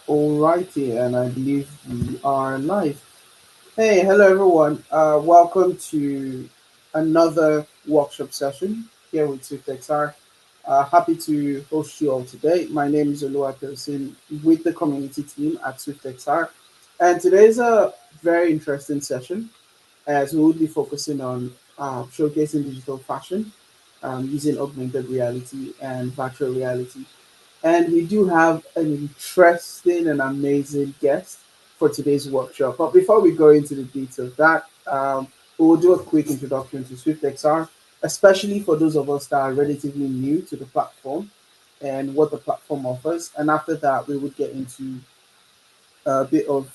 Alrighty, and I believe we are live. Hey, hello everyone. Welcome to another workshop session here with SwiftXR. Happy to host you all today. My name is Oluwatosin with the community team at SwiftXR. And today is a very interesting session as we will be focusing on showcasing digital fashion using augmented reality and virtual reality. And we do have an interesting and amazing guest for today's workshop. But before we go into the details of that, we will do a quick introduction to SwiftXR, especially for those of us that are relatively new to the platform and what the platform offers. And after that, we would get into a bit of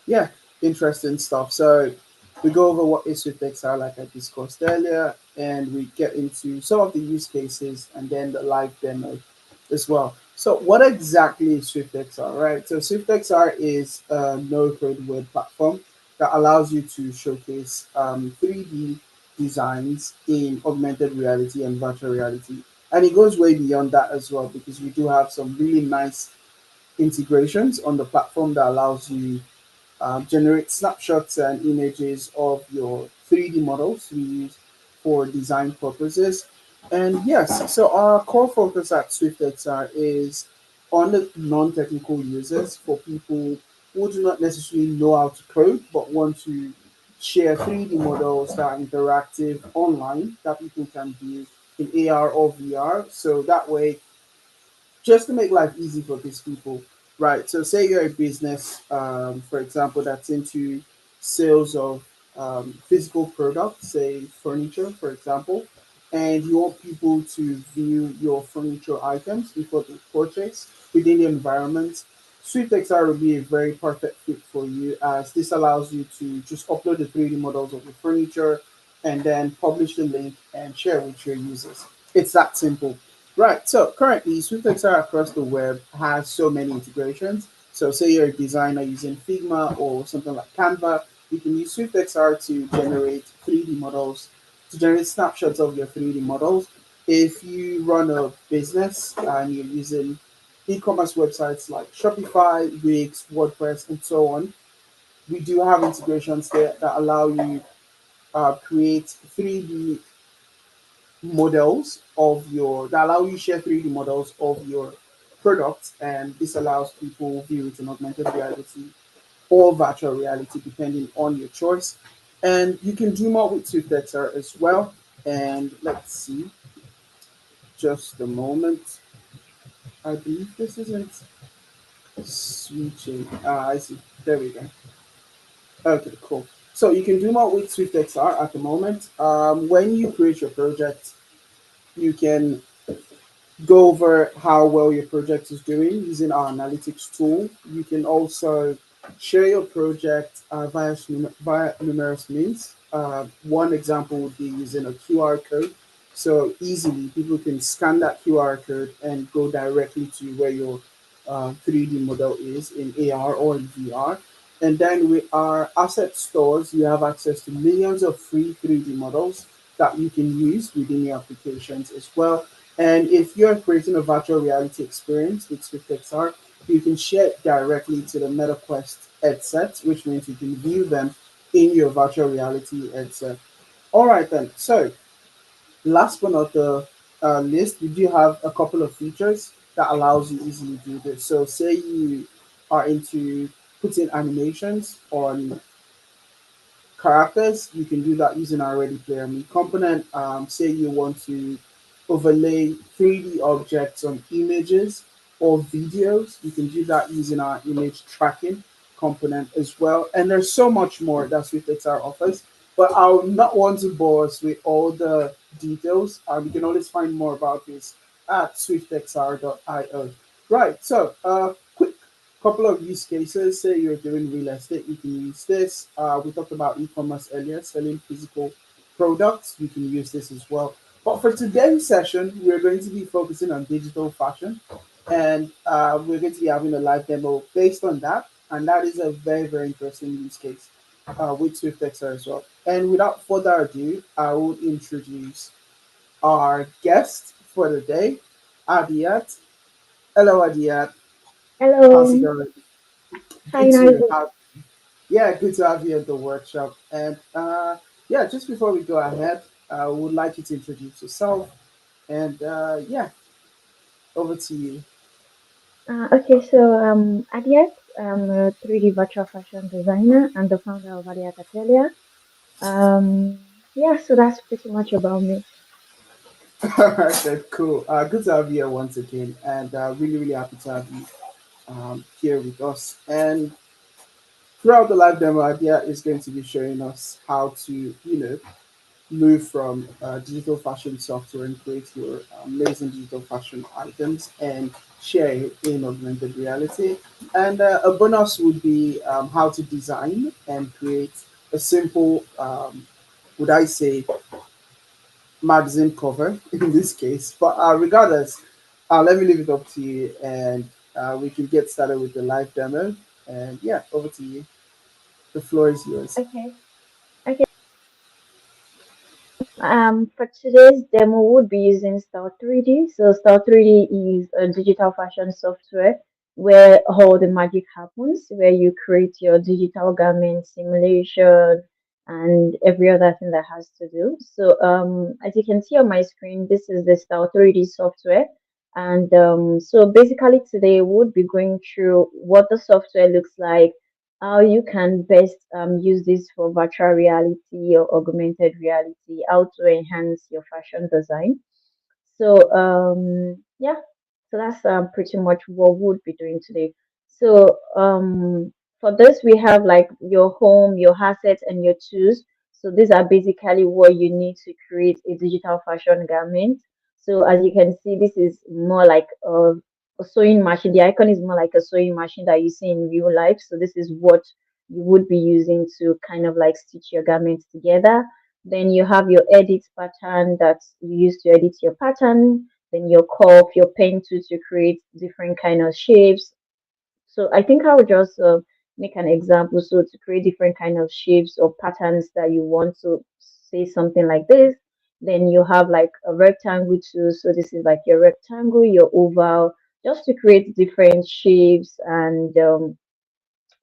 yeah, interesting stuff. So we go over what is SwiftXR, like I discussed earlier, and we get into some of the use cases and then the live demo as well. So what exactly is SwiftXR, right? So SwiftXR is a no-code web platform that allows you to showcase 3D designs in augmented reality and virtual reality. And it goes way beyond that as well because we do have some really nice integrations on the platform that allows you generate snapshots and images of your 3D models we use for design purposes. And yes, so our core focus at SwiftXR is on the non-technical users for people who do not necessarily know how to code but want to share 3D models that are interactive online that people can view in AR or VR. So that way just to make life easy for these people, right? So, say you're a business, for example, that's into sales of physical products, say furniture, for example, and you want people to view your furniture items before they purchase within the environment. SwiftXR will be a very perfect fit for you as this allows you to just upload the 3D models of your furniture and then publish the link and share with your users. It's that simple. Right. So currently, SwiftXR across the web has so many integrations. So say you're a designer using Figma or something like Canva, you can use SwiftXR to generate 3D models, to generate snapshots of your 3D models. If you run a business and you're using e-commerce websites like Shopify, Wix, WordPress, and so on, we do have integrations there that allow you create 3D models of your that allow you to share 3D models of your products, and this allows people view it in augmented reality or virtual reality depending on your choice. And you can do more with SwiftXR as well. And let's see, just a moment. I believe this isn't switching. I see. There we go. Okay, cool. So you can do more with SwiftXR at the moment. When you create your project, you can go over how well your project is doing using our analytics tool. You can also share your project via numerous means. One example would be using a QR code. So easily people can scan that QR code and go directly to where your 3D model is in AR or in VR. And then with our asset stores, you have access to millions of free 3D models that you can use within your applications as well. And if you're creating a virtual reality experience with SwiftXR, you can share it directly to the MetaQuest headset, which means you can view them in your virtual reality headset. All right, then. So, last but not the list, we do have a couple of features that allows you easily do this. So, say you are into putting animations on characters, you can do that using our Ready Player Me component. Say you want to overlay 3D objects on images or videos, you can do that using our image tracking component as well. And there's so much more that SwiftXR offers, but I'll not want to bore us with all the details. You can always find more about this at swiftxr.io. Right, so quick couple of use cases. Say you're doing real estate, you can use this. We talked about e-commerce earlier, selling physical products. You can use this as well. But for today's session, we're going to be focusing on digital fashion, and we're going to be having a live demo based on that. And that is a very, very interesting use case with SwiftXR as well. And without further ado, I will introduce our guest for the day, Adiat. Hello, Adiat. How's it Hello. going? Good Fine, how are to you? have Yeah, good to have you at the workshop. And yeah, just before we go ahead, I would like you to introduce yourself. And yeah, over to you. Okay, so Adiet, I'm a 3D virtual fashion designer and the founder of Adiet Atelier. Yeah, so that's pretty much about me. Okay, cool. Good to have you here once again, and really, really happy to have you here with us. And throughout the live demo, idea is going to be showing us how to, move from digital fashion software and create your amazing digital fashion items and share it in augmented reality. And a bonus would be how to design and create a simple, would I say, magazine cover in this case. But regardless, let me leave it up to you and we can get started with the live demo. And yeah, over to you. The floor is yours. Okay. Okay. For today's demo, we'll be using Star 3D. So Star 3D is a digital fashion software where all the magic happens, where you create your digital garment simulation and every other thing that has to do. So as you can see on my screen, this is the Star 3D software. And so basically today we'll be going through what the software looks like, how you can best use this for virtual reality or augmented reality, how to enhance your fashion design. So yeah, so that's pretty much what we'll be doing today. So for this we have like your home, your assets, and your tools. So these are basically what you need to create a digital fashion garment. So as you can see, this is more like a sewing machine. The icon is more like a sewing machine that you see in real life. So this is what you would be using to kind of like stitch your garments together. Then you have your edit pattern that you use to edit your pattern. Then your curve, your pen tool to create different kind of shapes. So I think I would just make an example. So to create different kind of shapes or patterns that you want to say something like this. Then you have like a rectangle too. So this is like your rectangle, your oval, just to create different shapes and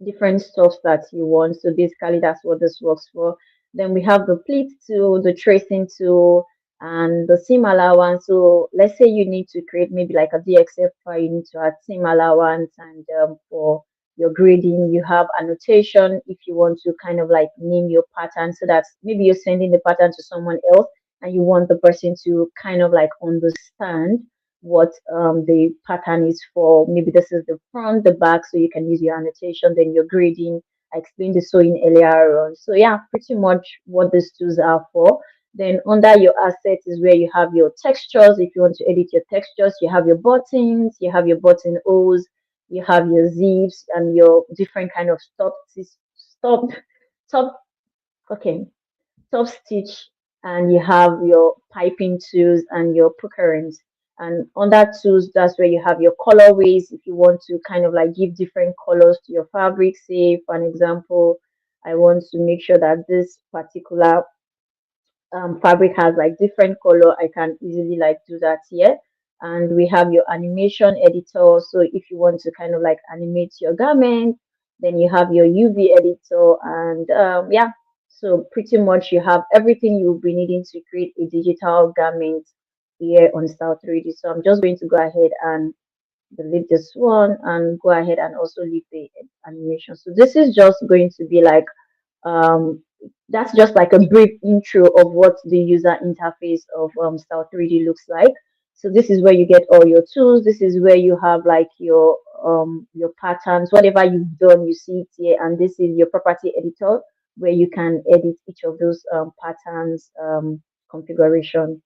different stuff that you want. So basically, that's what this works for. Then we have the pleat tool, the tracing tool, and the seam allowance. So let's say you need to create maybe like a DXF file, you need to add seam allowance, and for your grading, you have annotation if you want to kind of like name your pattern. So that maybe you're sending the pattern to someone else and you want the person to kind of like understand what the pattern is for. Maybe this is the front, the back, so you can use your annotation, then your grading. I explained the sewing earlier on. So yeah, pretty much what these tools are for. Then under your assets is where you have your textures. If you want to edit your textures, you have your buttons, you have your button holes, you have your zips and your different kind of stop, stop. Okay, top stitch, and you have your piping tools and your puckerings. And on that tools, that's where you have your colorways. If you want to kind of like give different colors to your fabric, say for an example, I want to make sure that this particular fabric has like different color, I can easily like do that here. And we have your animation editor. So if you want to kind of like animate your garment, then you have your UV editor. And yeah, so pretty much you have everything you'll be needing to create a digital garment here on Style 3D. So I'm just going to go ahead and delete this one and go ahead and also leave the animation. So this is just going to be like um, that's just like a brief intro of what the user interface of Style 3D looks like. So this is where you get all your tools. This is where you have like your patterns, whatever you've done, you see it here, and this is your property editor where you can edit each of those patterns configuration.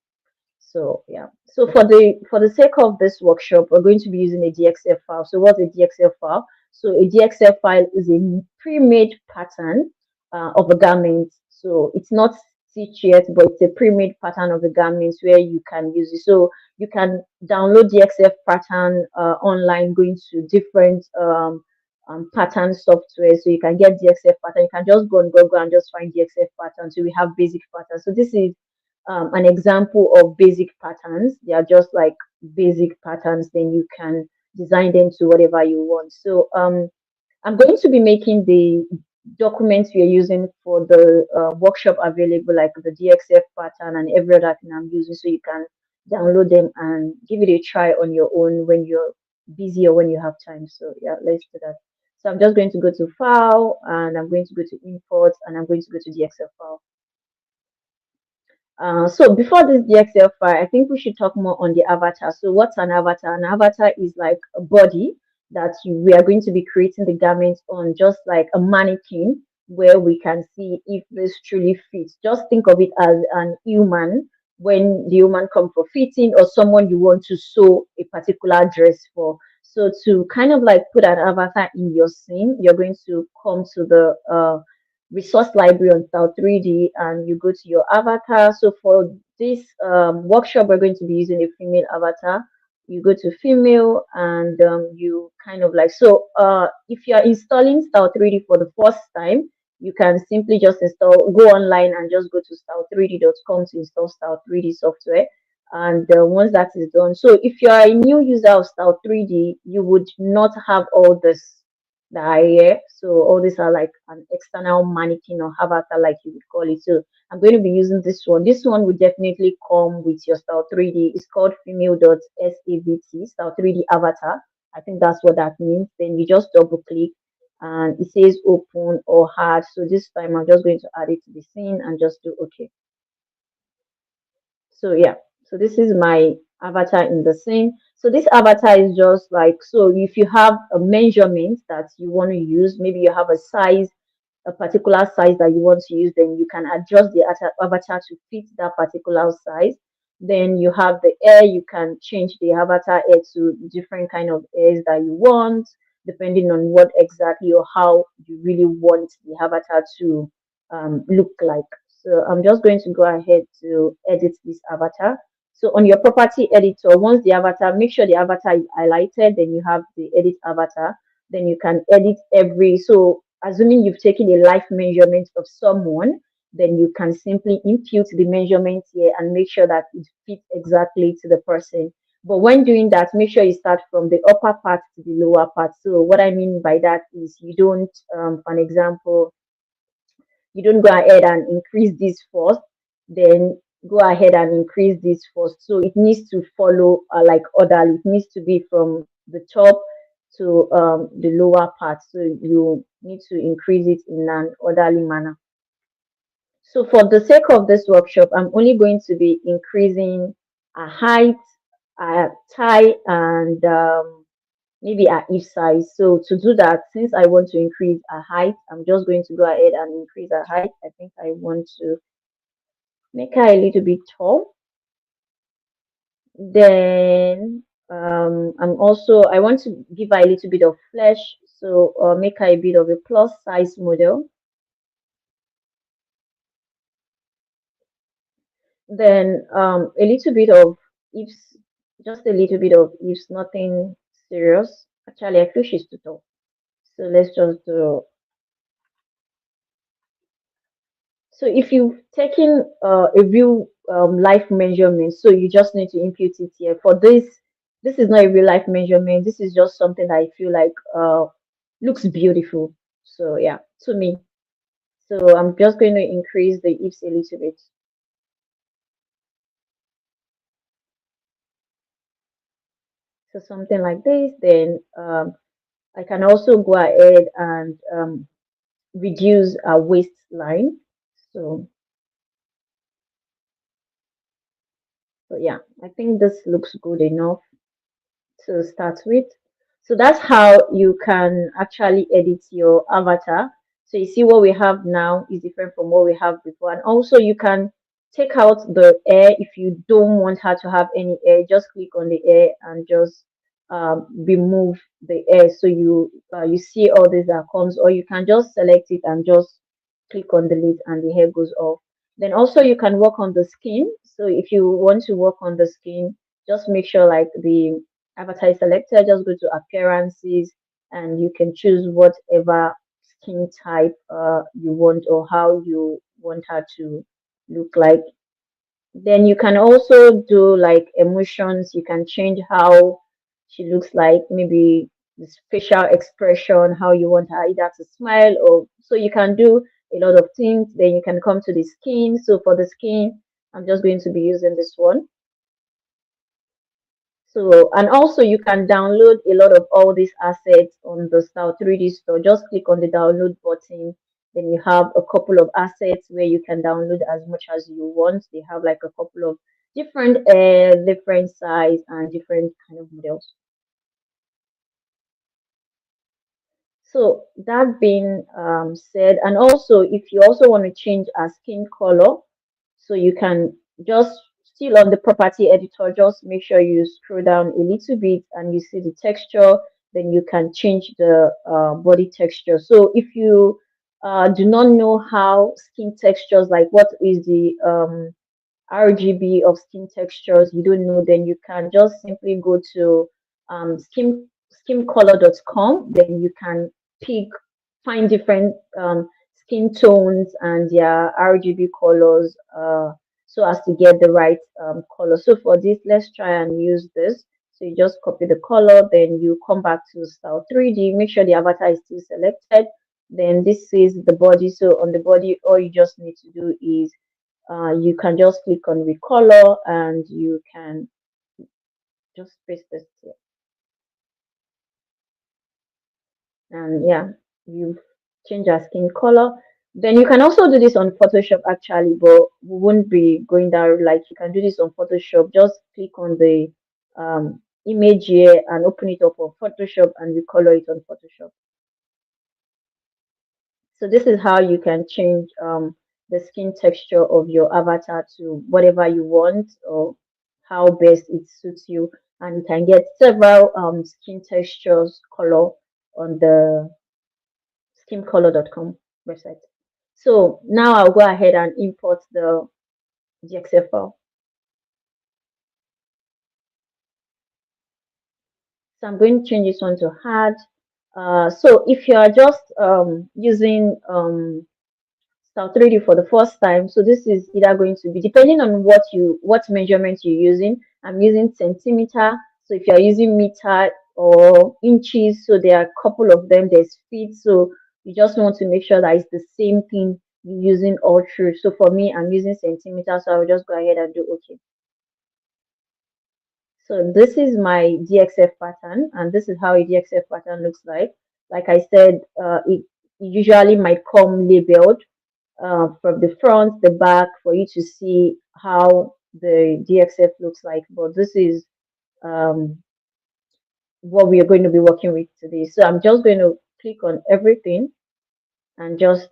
So yeah. So for the sake of this workshop, we're going to be using a DXF file. So what's a DXF file? So a DXF file is a pre-made pattern of a garment. So it's not stitched yet, but it's a pre-made pattern of the garments where you can use it. So you can download DXF pattern online, going to different pattern software. So you can get DXF pattern. You can just go on Google and just find DXF pattern. So we have basic pattern. So this is an example of basic patterns. They are just like basic patterns. Then you can design them to whatever you want. So I'm going to be making the documents we are using for the workshop available, like the DXF pattern and every other thing I'm using, so you can download them and give it a try on your own when you're busy or when you have time. So yeah, let's do that. So I'm just going to go to File, and I'm going to go to Import, and I'm going to go to DXF file. So before this DXL file, I think we should talk more on the avatar. So what's an avatar? An avatar is like a body that we are going to be creating the garments on, just like a mannequin, where we can see if this truly fits. Just think of it as an human, when the human come for fitting, or someone you want to sew a particular dress for. So to kind of like put an avatar in your scene, you're going to come to the resource library on Style 3D, and you go to your avatar. So for this workshop, we're going to be using a female avatar. You go to female, and you kind of like, so if you're installing Style 3D for the first time, you can simply just go online and just go to style3d.com to install Style 3D software. And once that is done, so if you are a new user of Style 3D, you would not have all this that are here. So all these are like an external mannequin or avatar, like you would call it. So I'm going to be using this one. This one will definitely come with your Style 3D. It's called female.savt, Style 3D avatar. I think that's what that means. Then you just double click, and it says open or hard. So this time I'm just going to add it to the scene and just do okay. So yeah, so this is my avatar in the scene. So this avatar is just like, so if you have a measurement that you want to use, maybe you have a particular size that you want to use, then you can adjust the avatar to fit that particular size. Then you have the air, you can change the avatar air to different kind of airs that you want, depending on what exactly or how you really want the avatar to look like. So I'm just going to go ahead to edit this avatar. So on your property editor, once the avatar, make sure the avatar is highlighted, then you have the edit avatar. Then you can edit so assuming you've taken a life measurement of someone, then you can simply impute the measurement here and make sure that it fits exactly to the person. But when doing that, make sure you start from the upper part to the lower part. So what I mean by that is, you don't, for an example, you don't go ahead and increase this first, then go ahead and increase this first. So it needs to follow like orderly. It needs to be from the top to the lower part. So you need to increase it in an orderly manner. So for the sake of this workshop, I'm only going to be increasing a height, a tie, and maybe a hip size. So to do that, since I want to increase a height, I'm just going to go ahead and increase a height. I think I want to make her a little bit tall. Then I want to give her a little bit of flesh, so make her a bit of a plus size model. Then a little bit of hips, just a little bit of hips, nothing serious. Actually, I feel she's too tall. So let's just do. So if you've taken a real life measurement, so you just need to impute it here. For this is not a real life measurement. This is just something that I feel like looks beautiful. So yeah, to me. So I'm just going to increase the hips a little bit. So something like this. Then I can also go ahead and reduce our waistline. So so yeah, I think this looks good enough to start with. So that's how you can actually edit your avatar. So you see what we have now is different from what we have before. And also you can take out the air if you don't want her to have any air. Just click on the air and just remove the air. So you see all these that comes, or you can just select it and just click on delete and the hair goes off. Then also you can work on the skin. So if you want to work on the skin, just make sure like the avatar is selected, just go to appearances, and you can choose whatever skin type you want, or how you want her to look like. Then you can also do like emotions. You can change how she looks like, maybe the facial expression, how you want her either to smile, or so you can do a lot of things. Then you can come to the skin. So for the skin, I'm just going to be using this one. So, and also you can download a lot of all these assets on the Style 3D store. Just click on the download button. Then you have a couple of assets where you can download as much as you want. They have like a couple of different size and different kind of models. So that being said, and also if you also want to change our skin color, so you can just still on the property editor, just make sure you scroll down a little bit and you see the texture, then you can change the body texture. So if you do not know how skin textures, like what is the RGB of skin textures, you don't know, then you can just simply go to skimcolor.com. Then you can pick, find different skin tones and their RGB colors, so as to get the right color. So for this, let's try and use this. So you just copy the color, then you come back to Style 3D, make sure the avatar is still selected. Then this is the body. So on the body, all you just need to do is you can just click on recolor and you can just paste this here. And yeah, you change our skin color. Then you can also do this on Photoshop actually, but we won't be going down. Like, you can do this on Photoshop. Just click on the image here and open it up on Photoshop and recolor it on Photoshop. So this is how you can change the skin texture of your avatar to whatever you want, or how best it suits you. And you can get several skin textures color on the skimcolor.com website. So now I'll go ahead and import the GXF file. So I'm going to change this one to hard. So if you are just using Style 3D for the first time, so this is either going to be, depending on what measurement you're using. I'm using centimeter. So if you're using meter or inches, so there are a couple of them. There's feet. So you just want to make sure that it's the same thing you're using all through. So for me, I'm using centimeter. So I'll just go ahead and do OK. So this is my DXF pattern, and this is how a DXF pattern looks like. Like I said, it usually might come labeled from the front, the back, for you to see how the DXF looks like. But this is um, what we are going to be working with today. So I'm just going to click on everything and just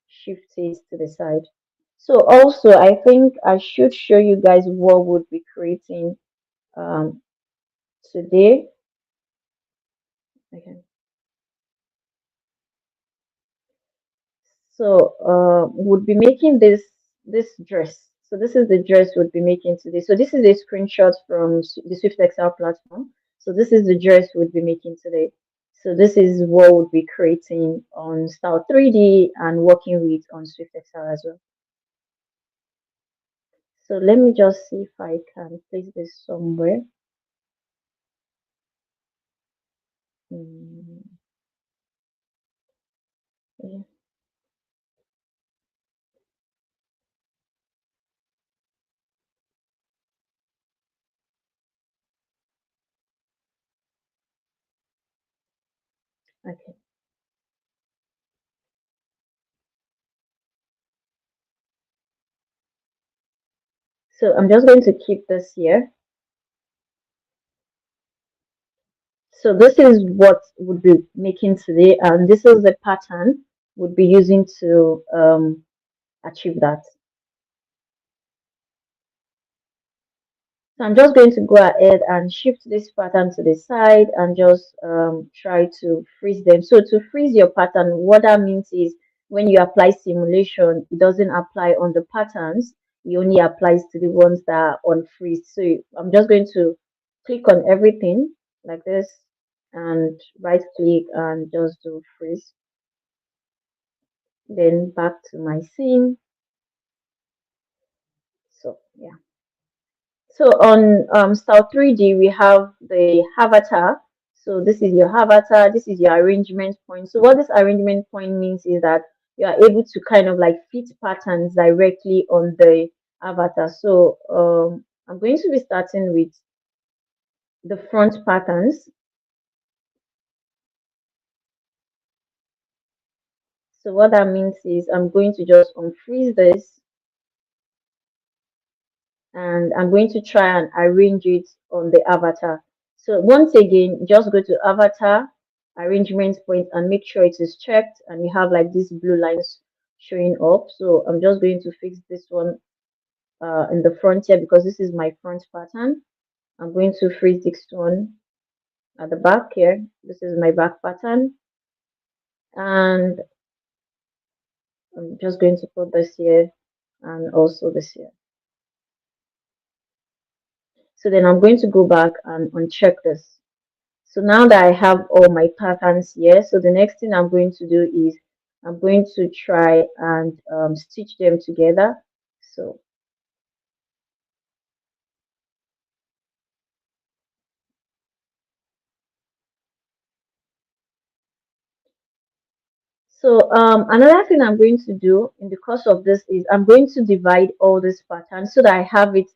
shift it to the side. So also, I think I should show you guys what we'll be creating um, today. Okay. So would be making this dress. So this is the dress we'll be making today. So this is a screenshot from the Swift Excel platform. So this is the dress we'll be making today. So this is what we'll be creating on Style 3D and working with on Swift Excel as well. So let me just see if I can place this somewhere. Mm, yeah, okay. So I'm just going to keep this here. So this is what would be making today, and this is the pattern would be using to achieve that. So I'm just going to go ahead and shift this pattern to the side and just try to freeze them. So to freeze your pattern, what that means is when you apply simulation, it doesn't apply on the patterns. It only applies to the ones that are on freeze. So I'm just going to click on everything like this and right click and just do freeze. Then back to my scene. So yeah. So on style 3D, we have the avatar. So this is your avatar, this is your arrangement point. So what this arrangement point means is that you are able to kind of like fit patterns directly on the avatar. So I'm going to be starting with the front patterns. So what that means is I'm going to just unfreeze this and I'm going to try and arrange it on the avatar. So once again, just go to avatar, arrangement point and make sure it is checked and you have like these blue lines showing up. So I'm just going to fix this one in the front here because this is my front pattern. I'm going to freeze this one at the back here. This is my back pattern and I'm just going to put this here and also this here. So then I'm going to go back and uncheck this. So now that I have all my patterns here, so the next thing I'm going to do is I'm going to try and stitch them together. So, so another thing I'm going to do in the course of this is I'm going to divide all these patterns so that I have it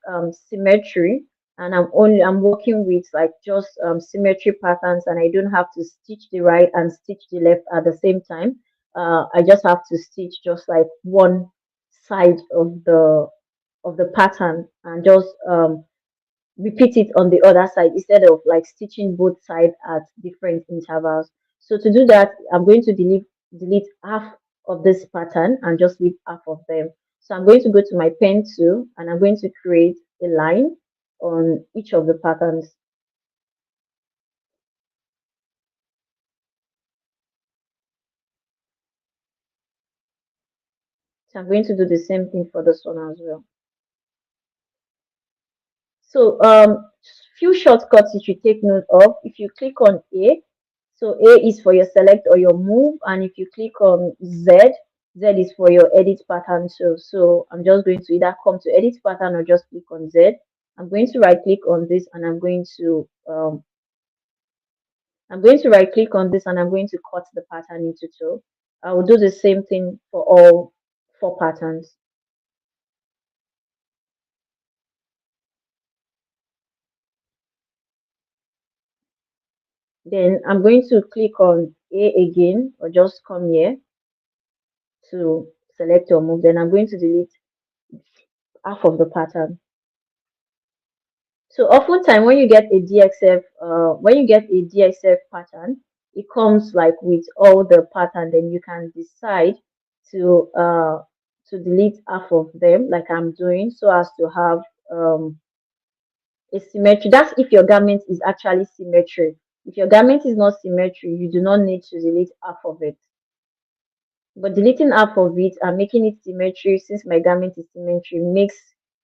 symmetry, and I'm working with like just symmetry patterns, and I don't have to stitch the right and stitch the left at the same time. I just have to stitch just like one side of the pattern and just repeat it on the other side instead of like stitching both sides at different intervals. So to do that, I'm going to delete half of this pattern and just leave half of them. So I'm going to go to my pen tool and I'm going to create a line on each of the patterns. So I'm going to do the same thing for this one as well. So few shortcuts you should take note of. If you click on A, so A is for your select or your move, and if you click on Z, Z is for your edit pattern. So I'm just going to either come to edit pattern or just click on Z. I'm going to right click on this and I'm going to right click on this and I'm going to cut the pattern into two. I will do the same thing for all four patterns. Then I'm going to click on A again or just come here to select or move. Then I'm going to delete half of the pattern. So oftentimes when you get a DXF pattern, it comes like with all the pattern. Then you can decide to uh to delete half of them, like I'm doing, so as to have a symmetry. That's if your garment is actually symmetry. If your garment is not symmetry, you do not need to delete half of it. But deleting half of it and making it symmetry, since my garment is symmetry, makes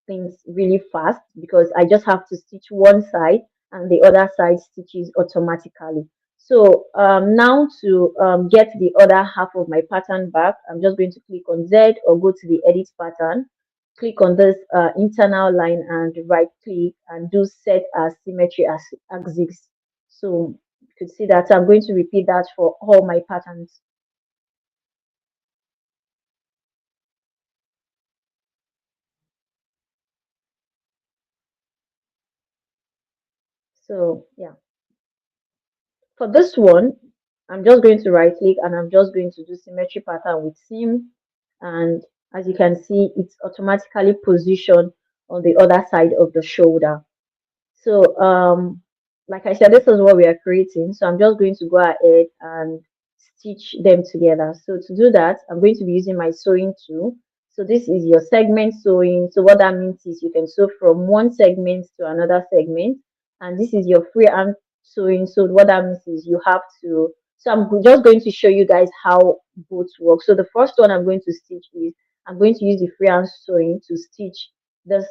things really fast because I just have to stitch one side and the other side stitches automatically. So now to get the other half of my pattern back, I'm just going to click on Z or go to the edit pattern, click on this internal line and right click and do set as symmetry as axis. So you could see that I'm going to repeat that for all my patterns. So yeah, for this one, I'm just going to right click and I'm just going to do symmetry pattern with seam. And as you can see, it's automatically positioned on the other side of the shoulder. So, like I said, this is what we are creating. So I'm just going to go ahead and stitch them together. So to do that, I'm going to be using my sewing tool. So this is your segment sewing. So what that means is you can sew from one segment to another segment. And this is your freehand sewing. So what that means is you have to, so just going to show you guys how both work. So the first one I'm going to stitch is, I'm going to use the freehand sewing to stitch this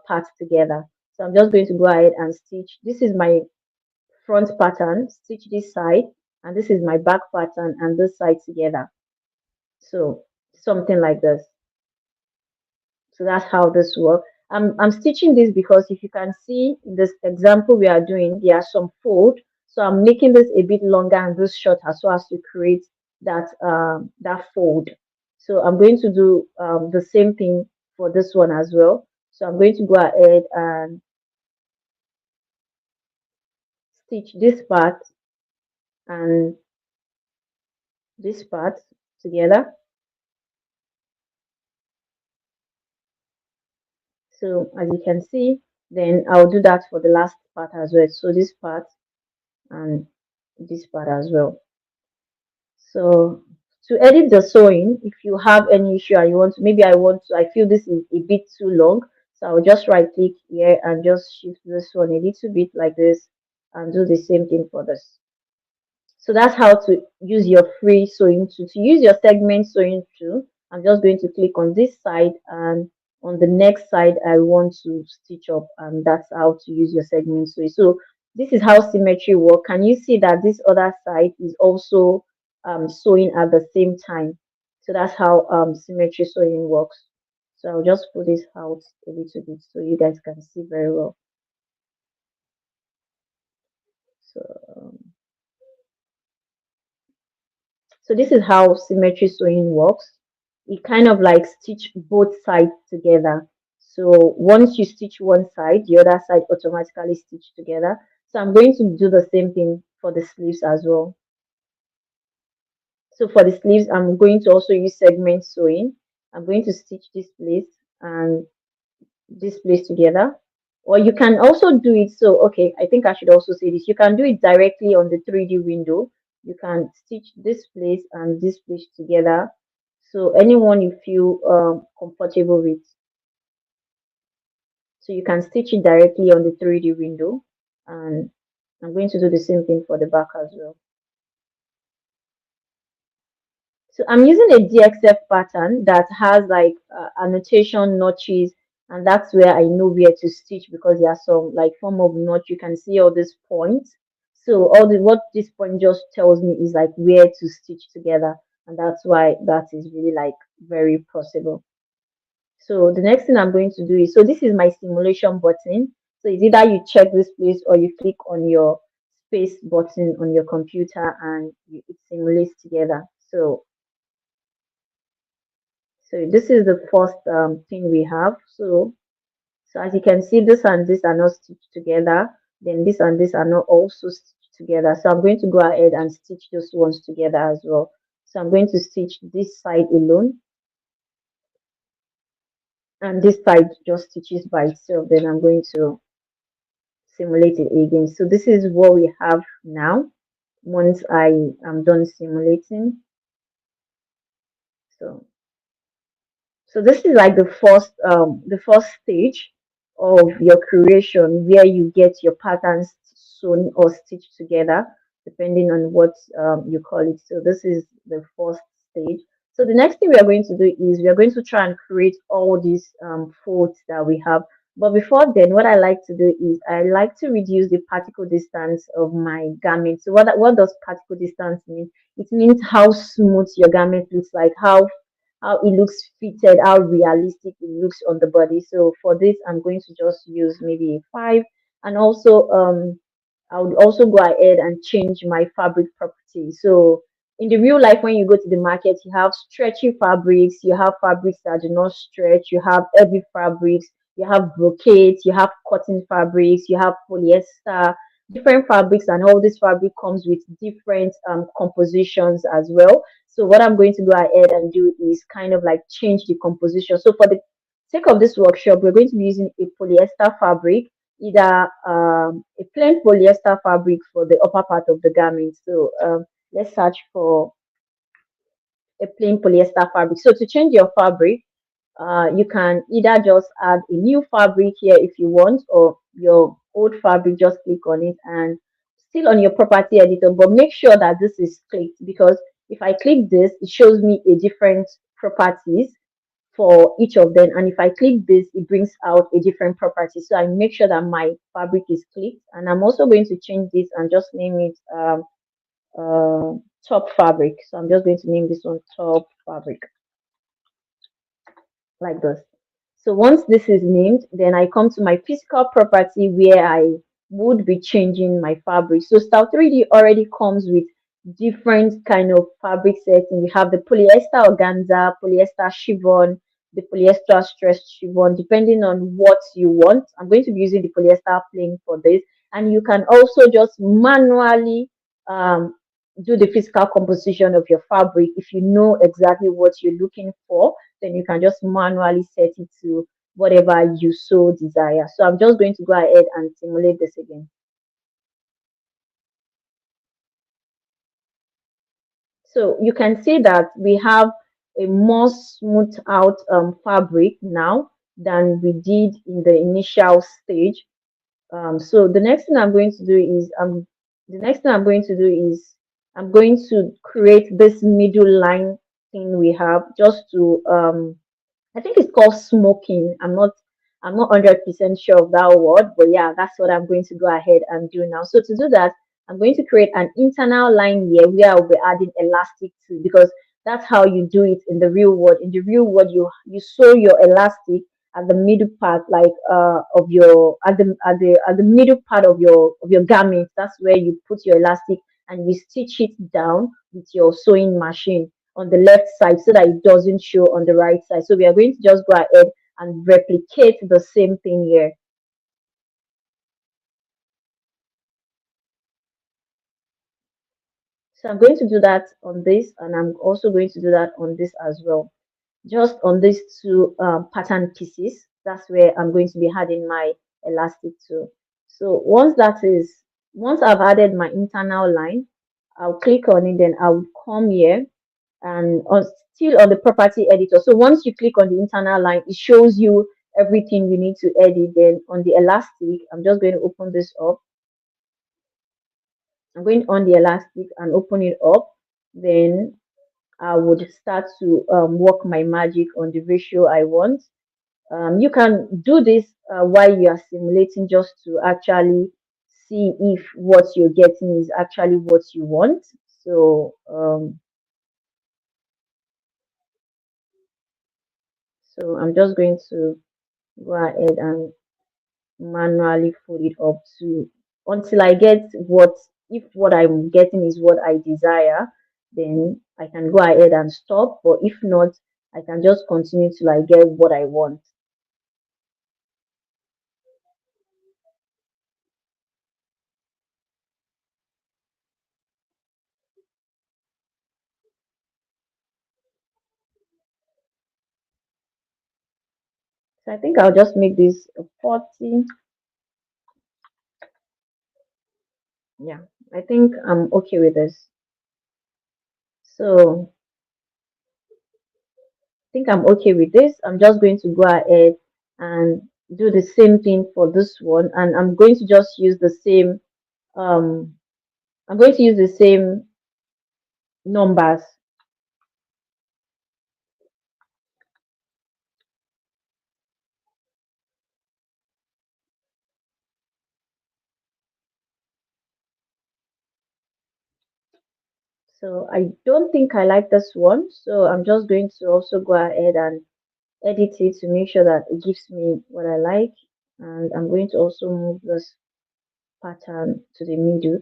part together. So I'm just going to go ahead and stitch. This is my front pattern, stitch this side, and this is my back pattern and this side together. So something like this. So that's how this works. I'm stitching this because if you can see in this example we are doing, there are some fold. So I'm making this a bit longer and this shorter so as to create that fold. So I'm going to do the same thing for this one as well. So I'm going to go ahead and stitch this part and this part together. So as you can see, then I'll do that for the last part as well. So this part and this part as well. So to edit the sewing, if you have any issue and you want to, maybe I feel this is a bit too long. So I'll just right click here and just shift this one a little bit like this and do the same thing for this. So that's how to use your free sewing tool. To use your segment sewing tool, I'm just going to click on this side, and on the next side I want to stitch up, and that's how to use your segment sewing. So this is how symmetry work. Can you see that this other side is also sewing at the same time? So that's how symmetry sewing works. So I'll just put this out a little bit so you guys can see very well. So So this is how symmetry sewing works. It kind of like stitch both sides together. So once you stitch one side, the other side automatically stitch together. So I'm going to do the same thing for the sleeves as well. So for the sleeves, I'm going to also use segment sewing. I'm going to stitch this place and this place together. Or you can also do it. So, okay, I think I should also say this. You can do it directly on the 3D window. You can stitch this place and this place together. So, anyone you feel comfortable with. So, you can stitch it directly on the 3D window. And I'm going to do the same thing for the back as well. So I'm using a DXF pattern that has like annotation notches, and that's where I know where to stitch because there are some like form of notch. You can see all these points. So all the what this point just tells me is like where to stitch together, and that's why that is really like very possible. So the next thing I'm going to do is, so this is my simulation button. So it's either you check this place or you click on your space button on your computer and it simulates together. So this is the first thing we have. So as you can see, this and this are not stitched together. Then this and this are not also stitched together. So I'm going to go ahead and stitch those ones together as well. So I'm going to stitch this side alone, and this side just stitches by itself. Then I'm going to simulate it again. So this is what we have now. Once I am done simulating, so So this is like the first stage of your creation where you get your patterns sewn or stitched together, depending on what you call it. So this is the first stage. So the next thing we are going to do is we are going to try and create all these folds that we have. But before then, what I like to do is I like to reduce the particle distance of my garment. So what does particle distance mean? It means how smooth your garment looks like, how it looks fitted, how realistic it looks on the body. So for this, I'm going to just use maybe a 5. And also, I would also go ahead and change my fabric property. So in the real life, when you go to the market, you have stretchy fabrics, you have fabrics that do not stretch, you have heavy fabrics, you have brocades, you have cotton fabrics, you have polyester, different fabrics, and all this fabric comes with different compositions as well. So what I'm going to go ahead and do is kind of like change the composition. So for the sake of this workshop, we're going to be using a polyester fabric, either a plain polyester fabric for the upper part of the garment. So let's search for a plain polyester fabric. So to change your fabric, you can either just add a new fabric here if you want, or your old fabric, just click on it and still on your property editor, but make sure that this is clicked, because if I click this, it shows me a different properties for each of them, and if I click this, it brings out a different property. So I make sure that my fabric is clicked, and I'm also going to change this and just name it uh, top fabric. So I'm just going to name this one top fabric, like this. So once this is named, then I come to my physical property where I would be changing my fabric. So Style 3D already comes with different kind of fabric sets. And we have the polyester organza, polyester chiffon, the polyester stressed chiffon, depending on what you want. I'm going to be using the polyester plain for this. And you can also just manually um, do the physical composition of your fabric if you know exactly what you're looking for, then you can just manually set it to whatever you so desire. So I'm just going to go ahead and simulate this again. So you can see that we have a more smooth out fabric now than we did in the initial stage. So the next thing I'm going to do is I'm going to create this middle line thing we have just to I think it's called smoking. I'm not 100% sure of that word, but yeah, that's what I'm going to go ahead and do now. So to do that, I'm going to create an internal line here where I'll be adding elastic to, because that's how you do it in the real world. In the real world, you sew your elastic at the middle part, like of your at the middle part of your garment. That's where you put your elastic and you stitch it down with your sewing machine on the left side so that it doesn't show on the right side. So we are going to just go ahead and replicate the same thing here. So I'm going to do that on this, and I'm also going to do that on this as well. Just on these two pattern pieces, that's where I'm going to be adding my elastic to. So once I've added my internal line, I'll click on it, then I'll come here and still on the property editor. So once you click on the internal line, it shows you everything you need to edit. Then on the elastic, I'm just going to open this up. I'm going on the elastic and open it up. Then I would start to work my magic on the ratio I want. You can do this while you are simulating, just to actually see if what you're getting is actually what you want. So I'm just going to go ahead and manually fold it up to until I get what, if what I'm getting is what I desire, then I can go ahead and stop. But if not, I can just continue till I get what I want. So I think I'll just make this a 40. Yeah, I think I'm okay with this. So I think I'm okay with this. I'm just going to go ahead and do the same thing for this one, and I'm going to just use the same um I'm going to use the same numbers. So I don't think I like this one. So I'm just going to also go ahead and edit it to make sure that it gives me what I like. And I'm going to also move this pattern to the middle.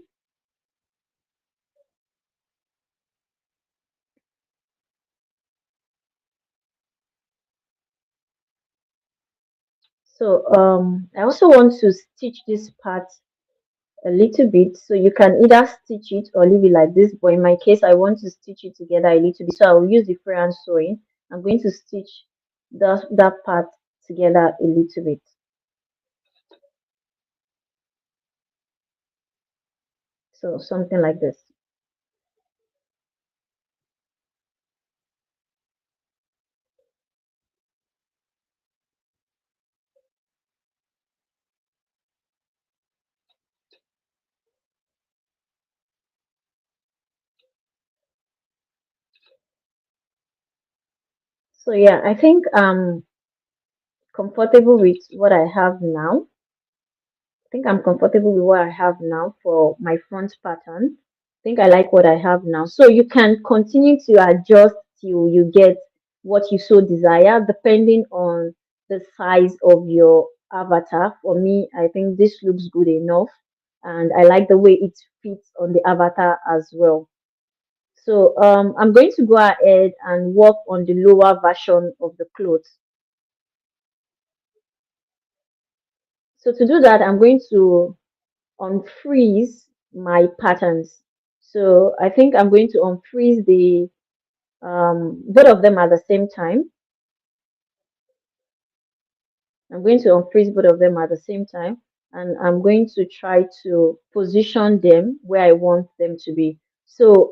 So I also want to stitch this part a little bit. So you can either stitch it or leave it like this. But in my case, I want to stitch it together a little bit. So I will use the freehand sewing. I'm going to stitch that part together a little bit. So something like this. So yeah, I think I'm comfortable with what I have now. I think I'm comfortable with what I have now for my front pattern. I think I like what I have now. So you can continue to adjust till you get what you so desire, depending on the size of your avatar. For me, I think this looks good enough, and I like the way it fits on the avatar as well. So I'm going to go ahead and work on the lower version of the clothes. So to do that, I'm going to unfreeze my patterns. So I think I'm going to unfreeze the both of them at the same time. I'm going to unfreeze both of them at the same time, and I'm going to try to position them where I want them to be. So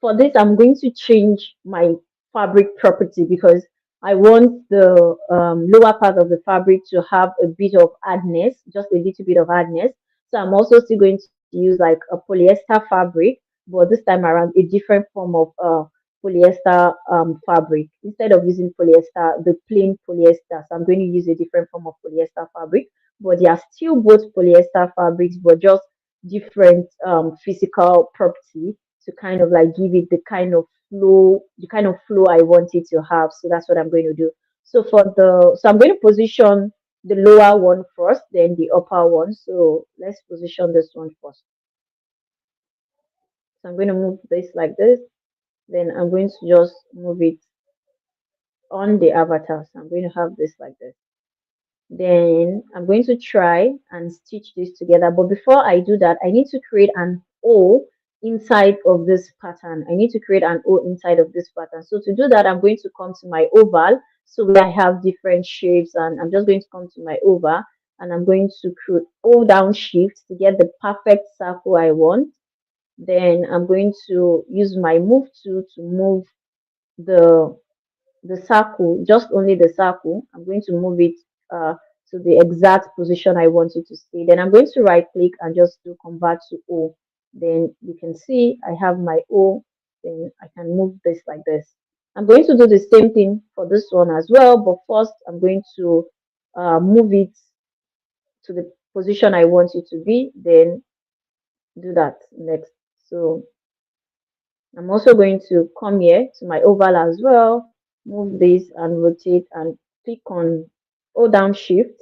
for this, I'm going to change my fabric property because I want the lower part of the fabric to have a bit of hardness, just a little bit of hardness. So I'm also still going to use like a polyester fabric, but this time around a different form of polyester fabric. Instead of using polyester, the plain polyester, so I'm going to use a different form of polyester fabric. But they are still both polyester fabrics, but just different physical property to kind of like give it the kind of flow I want it to have. So that's what I'm going to do. So I'm going to position the lower one first, then the upper one. So let's position this one first. So I'm going to move this like this. Then I'm going to just move it on the avatar. So I'm going to have this like this. Then I'm going to try and stitch this together. But before I do that, I need to create an O inside of this pattern. I need to create an O inside of this pattern. So to do that, I'm going to come to my oval. So where I have different shapes, and I'm just going to come to my oval, and I'm going to create O down shift to get the perfect circle I want. Then I'm going to use my move tool to move the the circle, just only the circle. I'm going to move it uh, to the exact position I want it to stay. Then I'm going to right click and just do convert to O. Then you can see I have my O. Then I can move this like this. I'm going to do the same thing for this one as well, but first I'm going to move it to the position I want it to be. Then do that next. So I'm also going to come here to my oval as well, move this and rotate and click on hold down shift.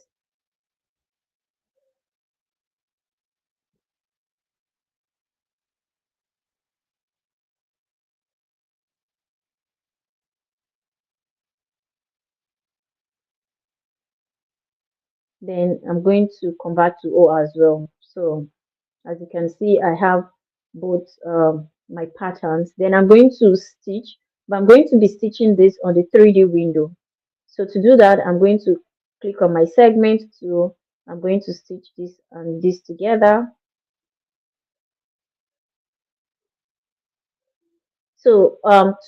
Then I'm going to convert to O as well. So as you can see, I have both my patterns. Then I'm going to stitch, but I'm going to be stitching this on the 3D window. So to do that, I'm going to click on my segment tool. I'm going to stitch this and this together. So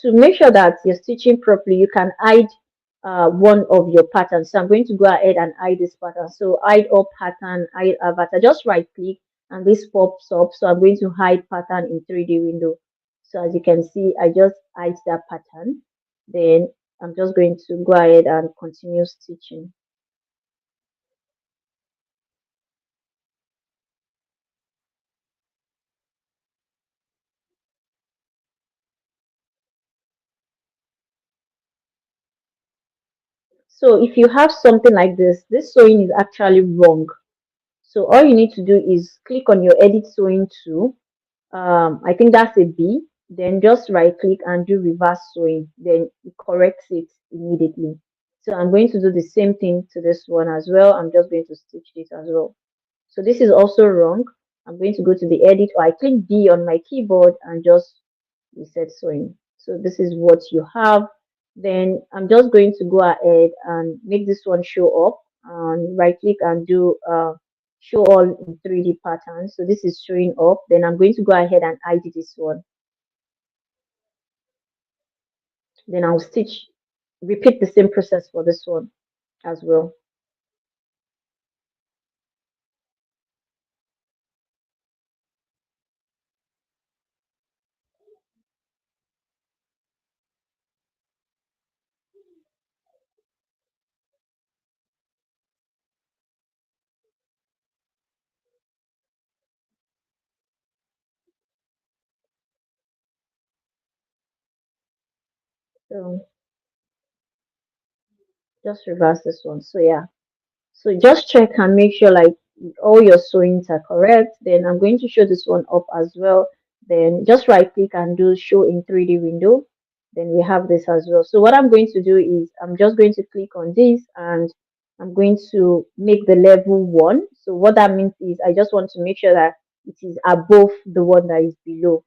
to make sure that you're stitching properly, you can hide one of your patterns. So I'm going to go ahead and hide this pattern. So hide all pattern, hide avatar. Just right click and this pops up. So I'm going to hide pattern in 3D window. So as you can see, I just hide that pattern. Then I'm just going to go ahead and continue stitching. So if you have something like this sewing is actually wrong. So all you need to do is click on your edit sewing tool. I think that's a B. Then just right click and do reverse sewing. Then it corrects it immediately. So I'm going to do the same thing to this one as well. I'm just going to stitch this as well. So this is also wrong. I'm going to go to the edit or I click D on my keyboard and just reset sewing. So this is what you have. Then I'm just going to go ahead and make this one show up and right click and do show all in 3D patterns. So this is showing up. Then I'm going to go ahead and hide this one. Then I'll stitch, repeat the same process for this one as well. So Just reverse this one. So yeah. So just check and make sure like all your sewings are correct. Then I'm going to show this one up as well. Then just right click and do show in 3D window. Then we have this as well. So what I'm going to do is I'm just going to click on this and I'm going to make the level one. So what that means is I just want to make sure that it is above the one that is below.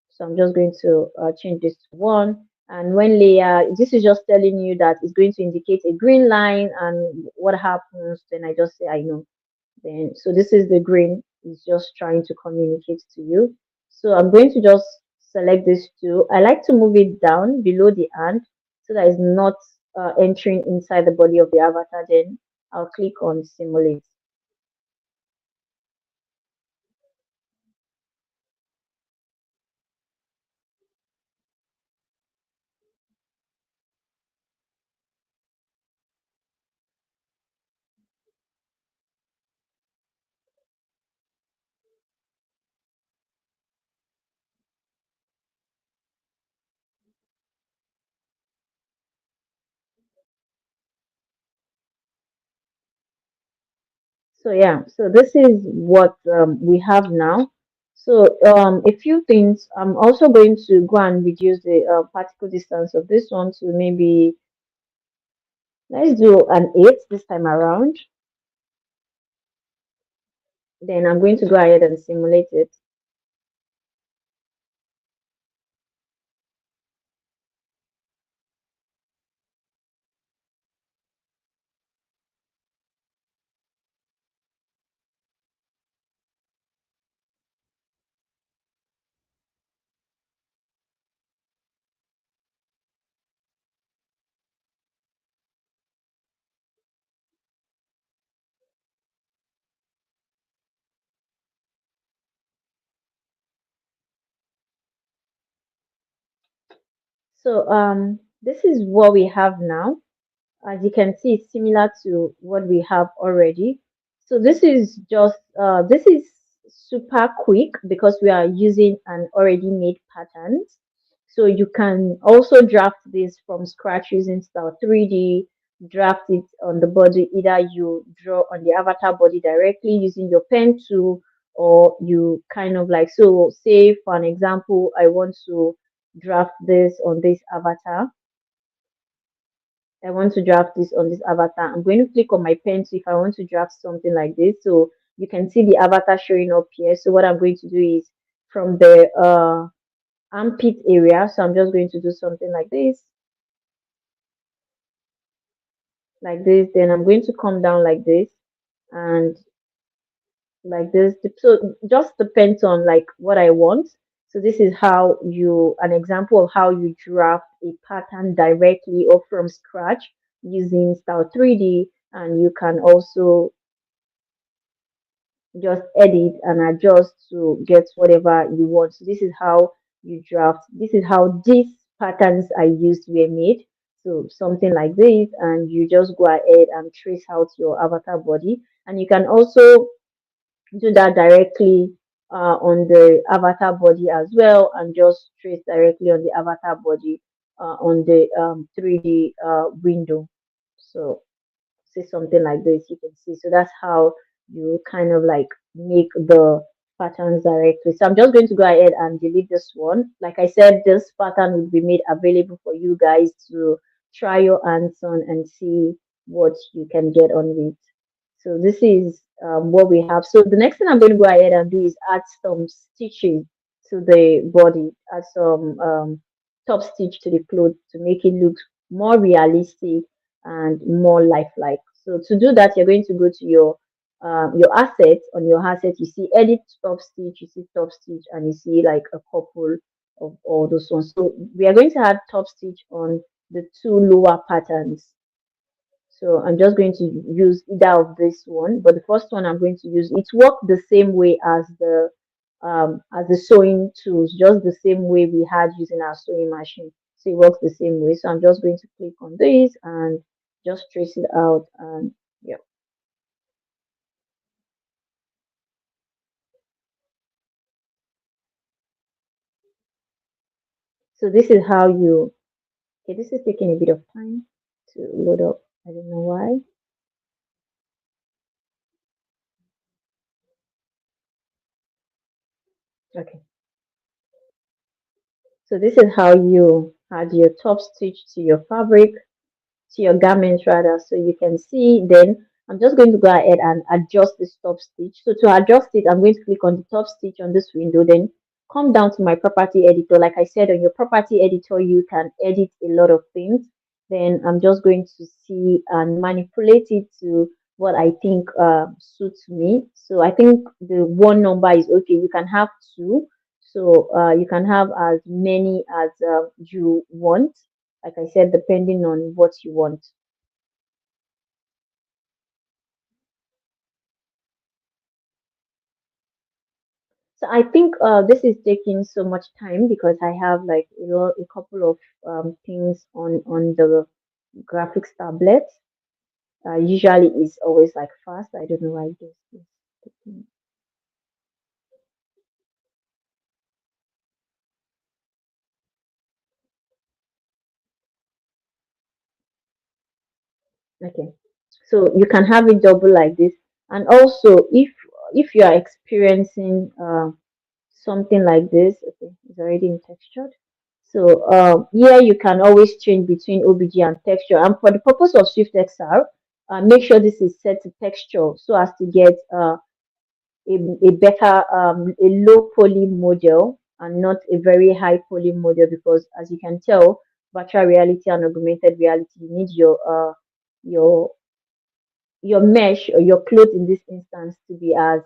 So I'm just going to change this to one. And when layer, this is just telling you that it's going to indicate a green line and what happens, then I just say I know. Then, so this is the green, it's just trying to communicate to you. So I'm going to just select this two. I like to move it down below the hand so that it's not entering inside the body of the avatar. Then I'll click on simulate. So yeah, so this is what we have now. So a few things. I'm also going to go and reduce the particle distance of this one to maybe let's do an 8 this time around. Then I'm going to go ahead and simulate it. So this is what we have now. As you can see, it's similar to what we have already. So this is super quick because we are using an already made pattern. So you can also draft this from scratch using Style 3D, draft it on the body. Either you draw on the avatar body directly using your pen tool, or you kind of like, so say for an example, I want to draft this on this avatar. I want to draft this on this avatar. I'm going to click on my pencil if I want to draft something like this. So you can see the avatar showing up here. So what I'm going to do is from the armpit area. So I'm just going to do something like this. Then I'm going to come down like this and like this. So just depends on like what I want. So this is how you, an example of how you draft a pattern directly or from scratch using Style 3D. And you can also just edit and adjust to get whatever you want. So this is how you draft. This is how these patterns I used were made. So something like this, and you just go ahead and trace out your avatar body. And you can also do that directly on the avatar body as well, and just trace directly on the avatar body on the 3D window. So say something like this, you can see. So that's how you kind of like make the patterns directly. So I'm just going to go ahead and delete this one. Like I said, this pattern will be made available for you guys to try your hands on and see what you can get on with. So this is what we have. So the next thing I'm going to go ahead and do is add some stitches to the body, add some top stitch to the clothes to make it look more realistic and more lifelike. So to do that, you're going to go to your assets. On your asset, you see edit top stitch, you see top stitch, and you see like a couple of all those ones. So we are going to add top stitch on the two lower patterns. So I'm just going to use either of this one, but the first one I'm going to use, it works the same way as the sewing tools, just the same way we had using our sewing machine. So it works the same way. So I'm just going to click on this and just trace it out, and yeah. So this is how you, okay, this is taking a bit of time to load up. I don't know why. Okay. So this is how you add your top stitch to your fabric, to your garment rather. So you can see, then I'm just going to go ahead and adjust this top stitch. So to adjust it, I'm going to click on the top stitch on this window, then come down to my property editor. Like I said, on your property editor you can edit a lot of things. Then I'm just going to see and manipulate it to what I think suits me. So I think the one number is okay. You can have two, so you can have as many as you want, like I said, depending on what you want. So I think this is taking so much time because I have like a couple of things on the graphics tablet. Usually it's always like fast. I don't know why this is taking. Okay, so you can have it double like this, and also if you are experiencing something like this, okay, it's already in textured. So here you can always change between OBG and texture. And for the purpose of Swift XR, make sure this is set to texture so as to get a better, a low poly model and not a very high poly model, because as you can tell, virtual reality and augmented reality, you need your your mesh or your cloth in this instance to be as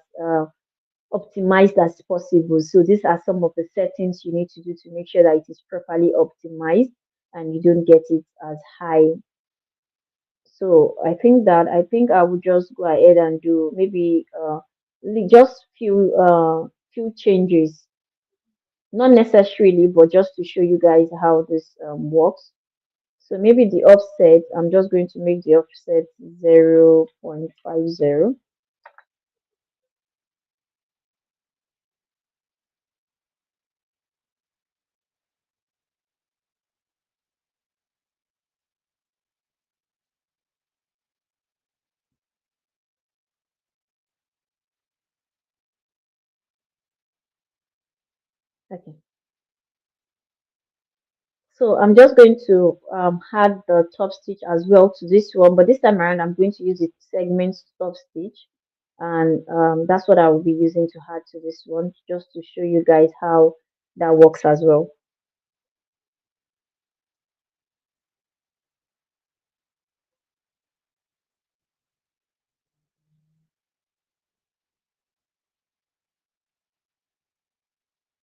optimized as possible. So these are some of the settings you need to do to make sure that it is properly optimized and you don't get it as high. So I think I would just go ahead and do maybe just few changes, not necessarily, but just to show you guys how this works. So maybe the offset, I'm just going to make the offset 0.50. Okay. So I'm just going to add the top stitch as well to this one, but this time around I'm going to use the segment top stitch, and that's what I will be using to add to this one, just to show you guys how that works as well.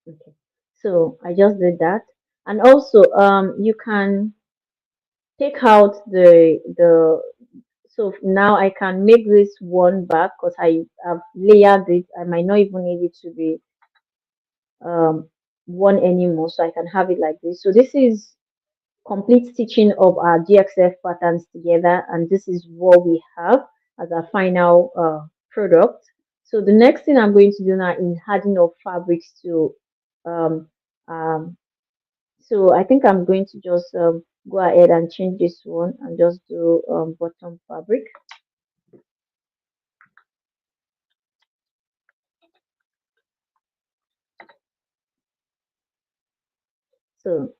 Okay, so I just did that, and also you can take out the so now I can make this one back because I have layered it. I might not even need it to be um one anymore, so I can have it like this. So this is complete stitching of our GXF patterns together, and this is what we have as our final product. So the next thing I'm going to do now is adding of fabrics to um, um, so I think I'm going to just go ahead and change this one and just do bottom fabric. So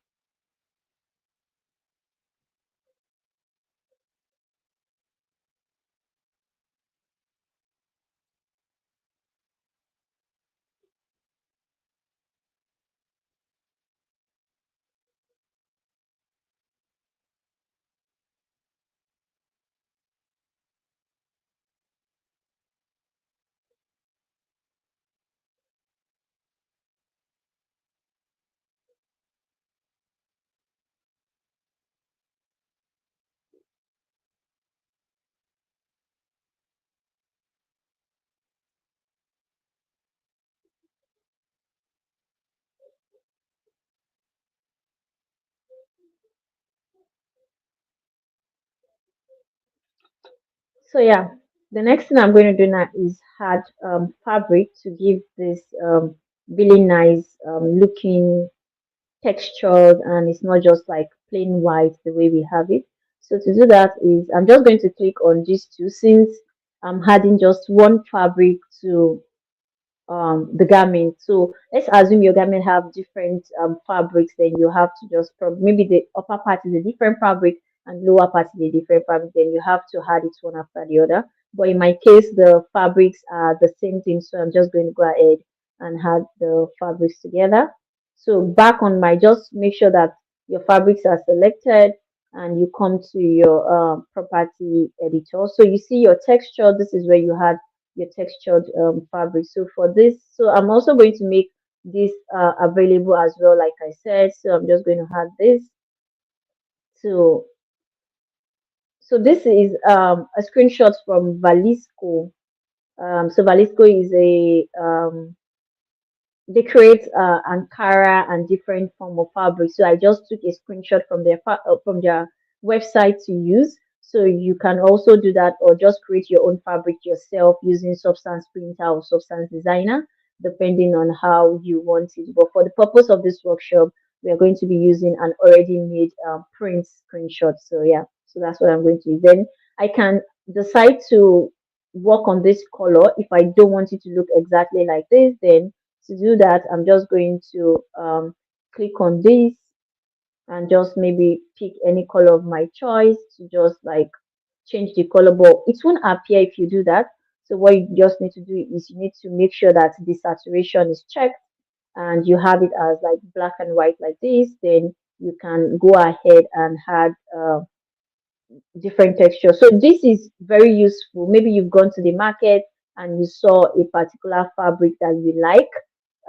so yeah, the next thing I'm going to do now is add fabric to give this really nice looking textured, and it's not just like plain white the way we have it. So to do that is I'm just going to click on these two since I'm adding just one fabric to the garment. So let's assume your garment have different fabrics, then you have to just maybe the upper part is a different fabric and lower part is a different fabric, then you have to add it one after the other. But in my case, the fabrics are the same thing, so I'm just going to go ahead and add the fabrics together. So back on my, just make sure that your fabrics are selected and you come to your property editor. So you see your texture, this is where you had your textured fabric. So for this, so I'm also going to make this available as well, like I said. So I'm just going to add this. So this is a screenshot from Valisco. So Valisco is a they create Ankara and different form of fabric. So I just took a screenshot from from their website to use. So you can also do that, or just create your own fabric yourself using Substance Printer or Substance Designer, depending on how you want it. But for the purpose of this workshop, we are going to be using an already made print screenshot. So yeah, so that's what I'm going to use. Then I can decide to work on this color. If I don't want it to look exactly like this, then to do that, I'm just going to click on this and just maybe pick any color of my choice to just like change the color, but it won't appear if you do that. So what you just need to do is you need to make sure that the saturation is checked and you have it as like black and white like this. Then you can go ahead and add different texture. So this is very useful. Maybe you've gone to the market and you saw a particular fabric that you like,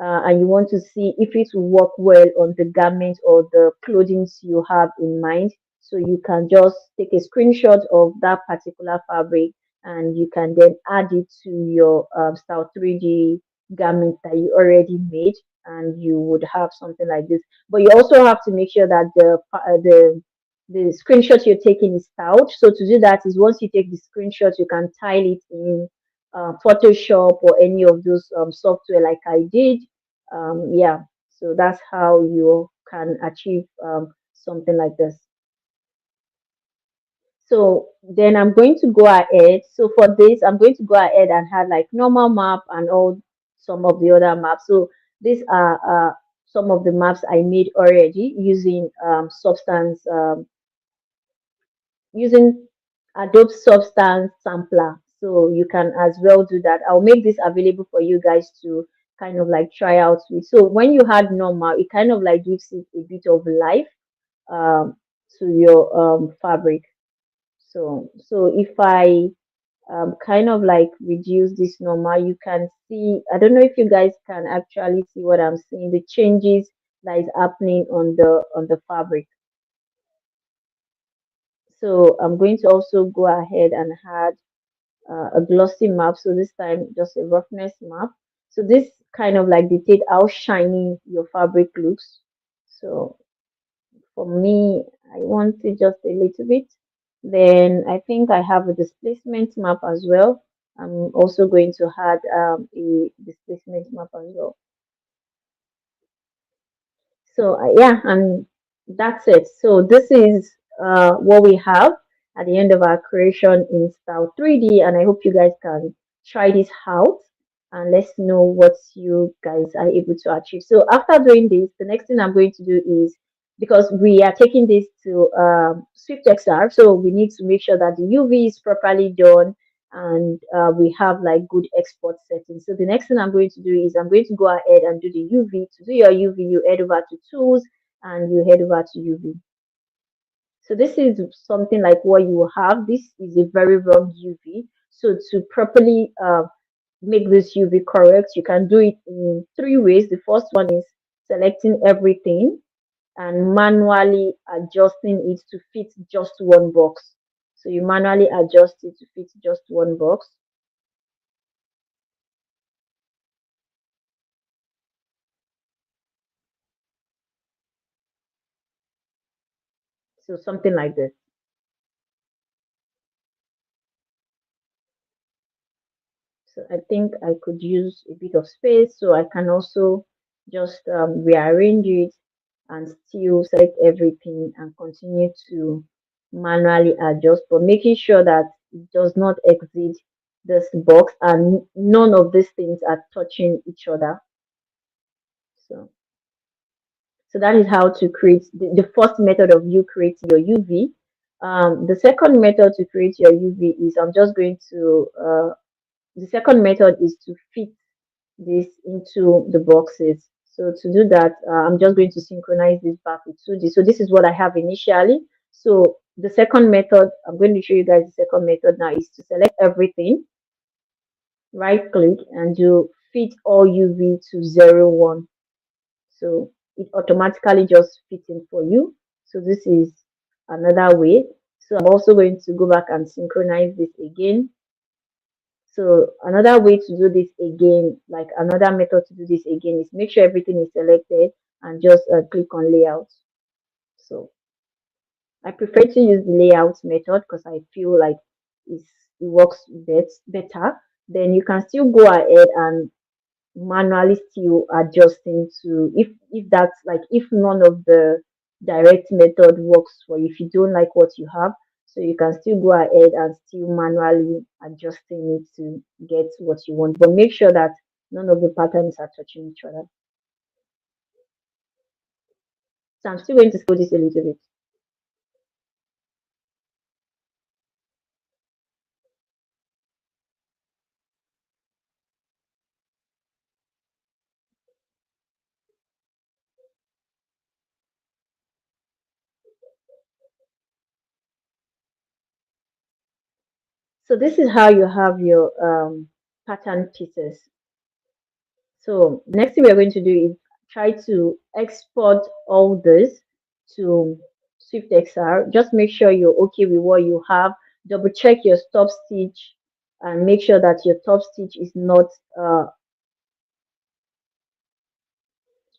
and you want to see if it will work well on the garment or the clothing you have in mind. So you can just take a screenshot of that particular fabric and you can then add it to your Style 3D garment that you already made, and you would have something like this. But you also have to make sure that the screenshot you're taking is styled. So to do that is once you take the screenshot, you can tile it in Photoshop or any of those software like I did. Yeah, so that's how you can achieve something like this. So then I'm going to go ahead. So for this, I'm going to go ahead and have like normal map and all some of the other maps. So these are some of the maps I made already using Substance using Adobe Substance Sampler. So you can as well do that. I'll make this available for you guys to kind of like try out with. So when you had normal, it kind of like gives it a bit of life um, to your fabric. So if I kind of like reduce this normal, you can see, I don't know if you guys can actually see what I'm seeing, the changes that is happening on the fabric. So I'm going to also go ahead and add a glossy map. So this time just a roughness map. So this kind of like dictate how shiny your fabric looks. So for me, I want it just a little bit. Then I think I have a displacement map as well. I'm also going to add a displacement map as well. So yeah, and that's it. So this is what we have at the end of our creation in Style 3D, and I hope you guys can try this out and let's know what you guys are able to achieve. So after doing this, the next thing I'm going to do is, because we are taking this to Swift XR, so we need to make sure that the UV is properly done and we have like good export settings. So the next thing I'm going to do is I'm going to go ahead and do the UV. To do your UV, you head over to tools and you head over to UV. So this is something like what you will have. This is a very wrong UV. So to properly make this UV correct, you can do it in three ways. The first one is selecting everything and manually adjusting it to fit just one box. So you manually adjust it to fit just one box. So something like this. So I think I could use a bit of space, so I can also just rearrange it and still select everything and continue to manually adjust, but making sure that it does not exceed this box and none of these things are touching each other. So, so that is how to create the first method of you creating your UV. The second method to create your UV is I'm just going to the second method is to fit this into the boxes. So to do that, I'm just going to synchronize this back with 2D. So this is what I have initially. So the second method, I'm going to show you guys the second method now is to select everything, right click and do fit all UV to 01. So it automatically just fits in for you. So this is another way. So I'm also going to go back and synchronize this again. So another way to do this again, like another method to do this again is make sure everything is selected and just click on layout. So I prefer to use the layout method because I feel like it's, it works better. Then you can still go ahead and manually still adjusting to if that's like if none of the direct method works for you, if you don't like what you have, so you can still go ahead and still manually adjusting it to get what you want, but make sure that none of the patterns are touching each other. So I'm still going to scroll this a little bit. So this is how you have your pattern pieces. So next thing we're going to do is try to export all this to Swift XR. Just make sure you're okay with what you have. Double check your top stitch and make sure that your top stitch is not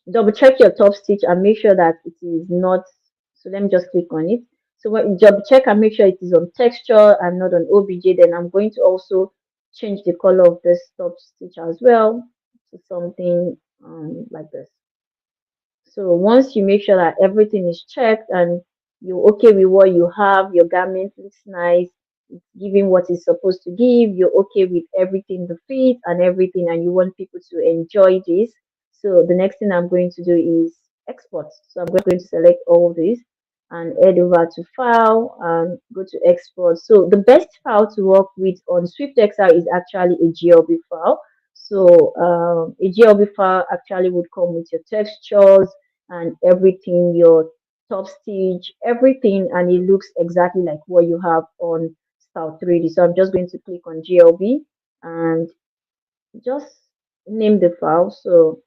double check your top stitch and make sure that it is not, so let me just click on it. So when you double check and make sure it is on texture and not on OBJ, then I'm going to also change the color of this top stitch as well to something like this. So once you make sure that everything is checked and you're okay with what you have, your garment looks nice, it's giving what it's supposed to give, you're okay with everything, the fit and everything, and you want people to enjoy this. So the next thing I'm going to do is export. So I'm going to select all this and head over to file and go to export. So the best file to work with on SwiftXR is actually a GLB file. So a GLB file actually would come with your textures and everything, your top stitch, everything, and it looks exactly like what you have on Style 3D. So I'm just going to click on GLB and just name the file. So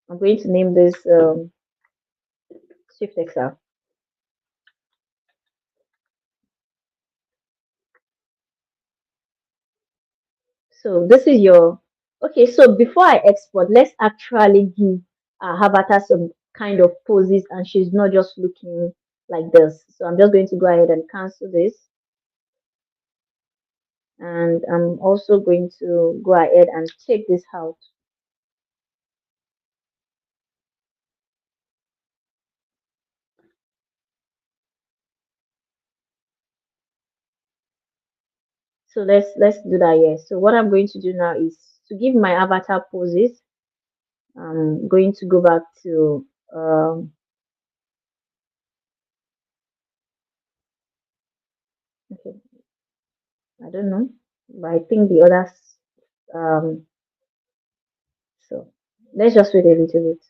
I'm going to name this SwiftXR. So this is your okay. So before I export, let's actually give Avatar some kind of poses, and she's not just looking like this. So I'm just going to go ahead and cancel this. And I'm also going to go ahead and take this out. So let's do that here. So what I'm going to do now is to give my avatar poses. I'm going to go back to okay, I don't know, but I think the others um so let's just wait a little bit.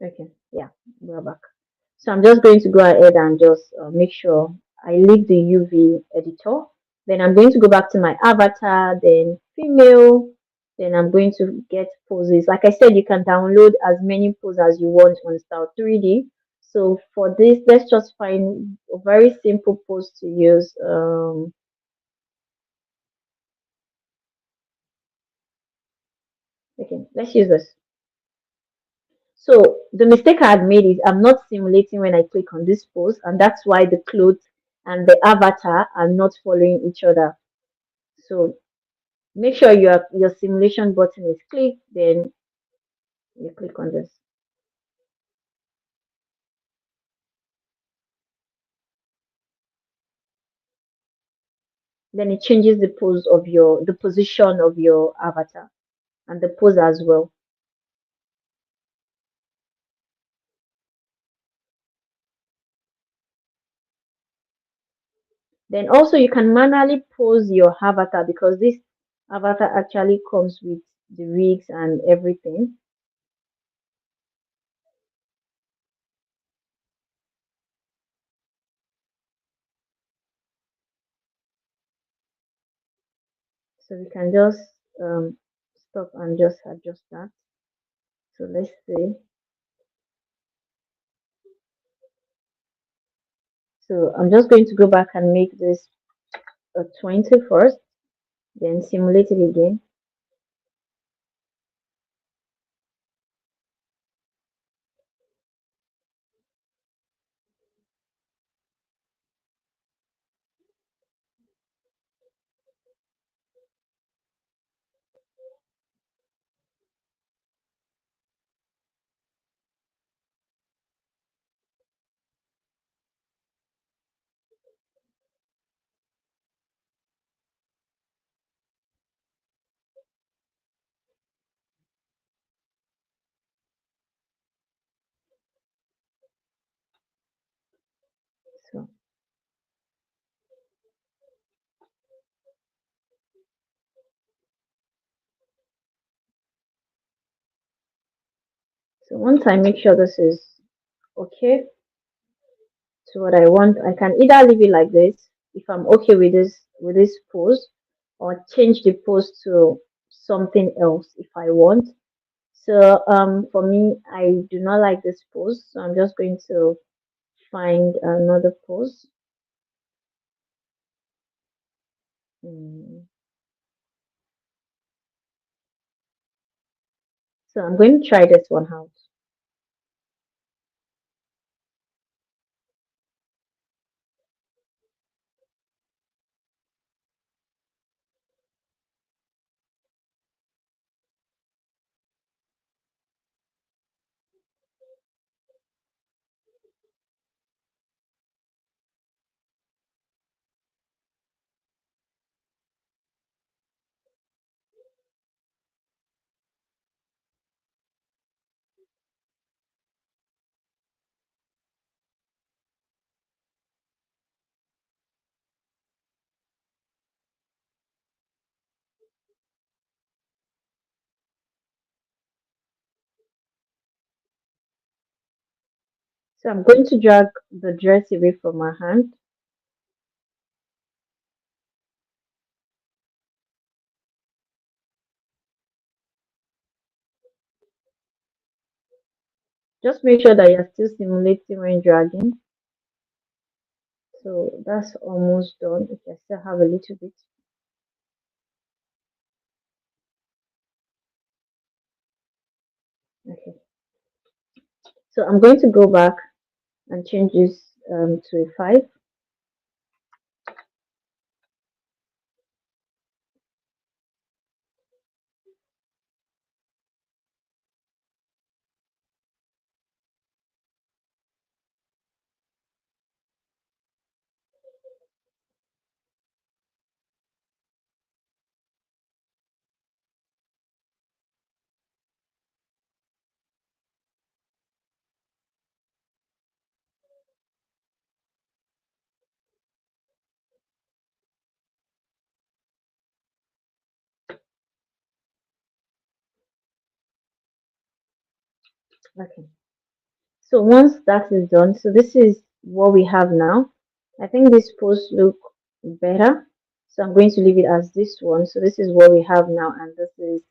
Okay, yeah, we're back. So I'm just going to go ahead and just make sure I leave the UV editor. Then I'm going to go back to my avatar, then female. Then I'm going to get poses. Like I said, you can download as many poses as you want on Style 3D. So for this, let's just find a very simple pose to use. Okay, let's use this. So the mistake I had made is I'm not simulating when I click on this pose, and that's why the clothes and the avatar are not following each other. So make sure your simulation button is clicked, then you click on this. Then it changes the pose of the position of your avatar and the pose as well. Then also you can manually pose your avatar because this avatar actually comes with the rigs and everything. So we can just stop and just adjust that. So let's see. So I'm just going to go back and make this a 20 first, then simulate it again. So, so once I make sure this is okay to what I want, I can either leave it like this if I'm okay with this pose, or change the pose to something else if I want. So for me, I do not like this pose, so I'm just going to find another pose. Mm. So I'm going to try this one out. So I'm going to drag the dress away from my hand. Just make sure that you're still simulating when dragging. So that's almost done. Okay, I still have a little bit. Okay. So I'm going to go back and change this to a 5. Okay. So once that is done, so this is what we have now. I think this post look better. So I'm going to leave it as this one. So this is what we have now, and this is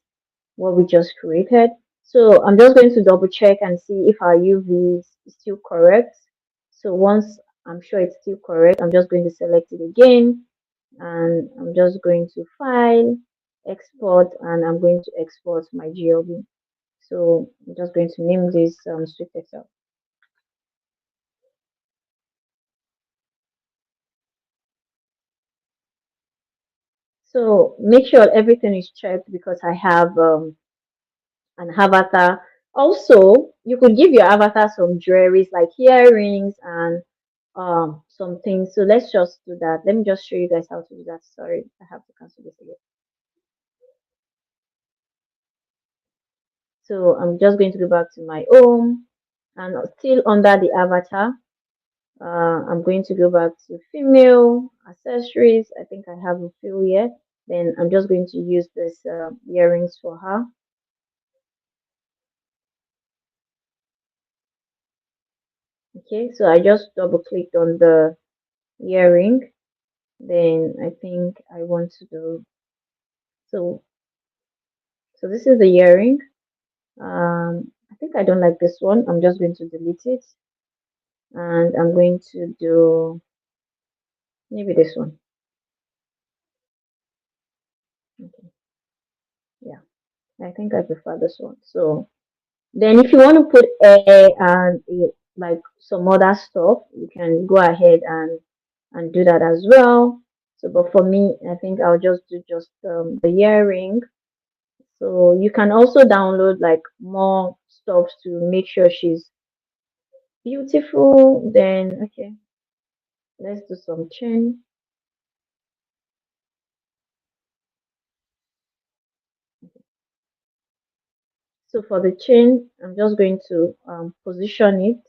what we just created. So I'm just going to double check and see if our UV is still correct. So once I'm sure it's still correct, I'm just going to select it again, and I'm just going to file, export, and I'm going to export my GLB. So I'm just going to name this Swift Excel. So make sure everything is checked because I have an avatar. Also, you could give your avatar some jewelries like earrings and some things. So let's just do that. Let me just show you guys how to do that. Sorry, I have to cancel this again. So I'm just going to go back to my home and still under the avatar. I'm going to go back to female accessories. I think I have a few here. Then I'm just going to use this earrings for her. Okay, so I just double clicked on the earring. Then I think I want to do so. So this is the earring. I think I don't like this one. I'm just going to delete it, and I'm going to do maybe this one. Okay, yeah, I think I prefer this one. So then, if you want to put air and like some other stuff, you can go ahead and do that as well. So, but for me, I think I'll just do just the earring. So you can also download like more stuff to make sure she's beautiful. Then, okay, let's do some chain. So for the chain, I'm just going to position it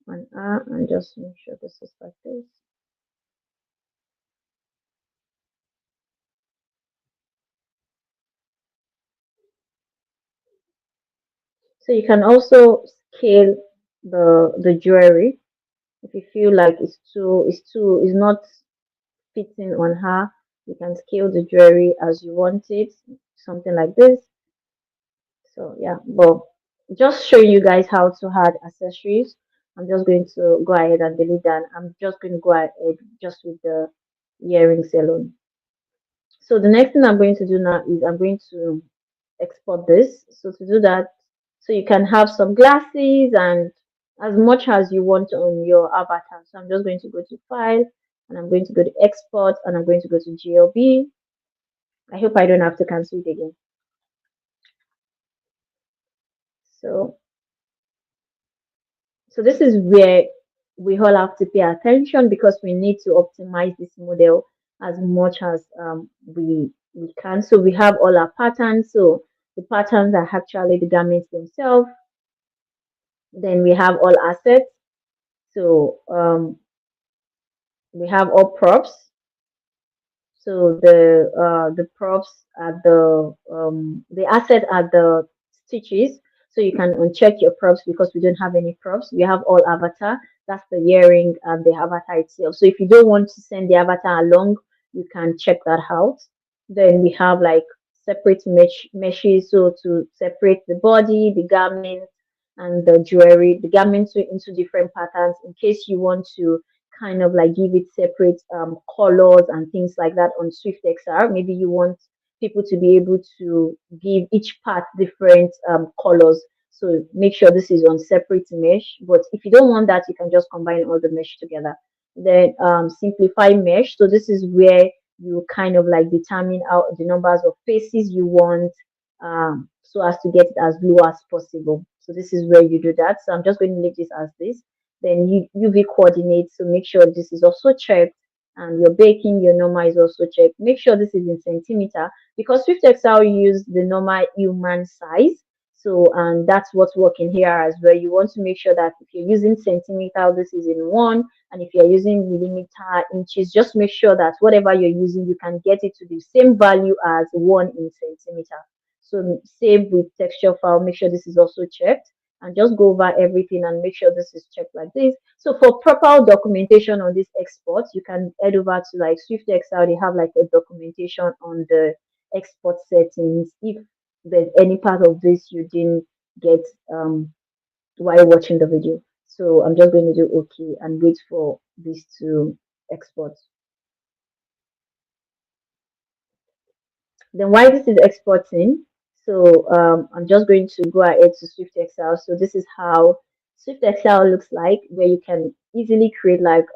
on R and just make sure this is like this. So you can also scale the jewelry if you feel like it's not fitting on her. You can scale the jewelry as you want it, something like this. So yeah, but just showing you guys how to add accessories. I'm just going to go ahead and delete that. I'm just going to go ahead just with the earrings alone. So the next thing I'm going to do now is I'm going to export this. So to do that, so you can have some glasses and as much as you want on your avatar. So I'm just going to go to file and I'm going to go to export and I'm going to go to GLB. I hope I don't have to cancel it again. So so this is where we all have to pay attention because we need to optimize this model as much as we can. So we have all our patterns. So the patterns are actually the garments themselves. Then we have all assets. So we have all props. So the props are the asset are the stitches. So you can uncheck your props because we don't have any props. We have all avatar. That's the earring and the avatar itself. So if you don't want to send the avatar along, you can check that out. Then we have like separate meshes. So to separate the body, the garment, and the jewelry, the garments into different patterns in case you want to kind of like give it separate colors and things like that on Swift XR. Maybe you want people to be able to give each part different colors. So make sure this is on separate mesh. But if you don't want that, you can just combine all the mesh together. Then simplify mesh. So this is where you kind of like determine out the numbers of faces you want so as to get it as low as possible. So this is where you do that. So I'm just going to leave this as this. Then UV coordinates, so make sure this is also checked and your baking, your normal is also checked. Make sure this is in centimeter because Swift Excel use the normal human size. So, and that's what's working here as well. You want to make sure that if you're using centimeter, this is in one, and if you're using millimeter, inches, just make sure that whatever you're using, you can get it to the same value as one in centimeter. So save with texture file, make sure this is also checked and just go over everything and make sure this is checked like this. So for proper documentation on this export, you can head over to like Swift Excel. They have like a documentation on the export settings. If there's any part of this you didn't get while watching the video. So I'm just going to do okay and wait for this to export. Then while this is exporting, so I'm just going to go ahead to Swift Excel. So this is how Swift Excel looks like, where you can easily create like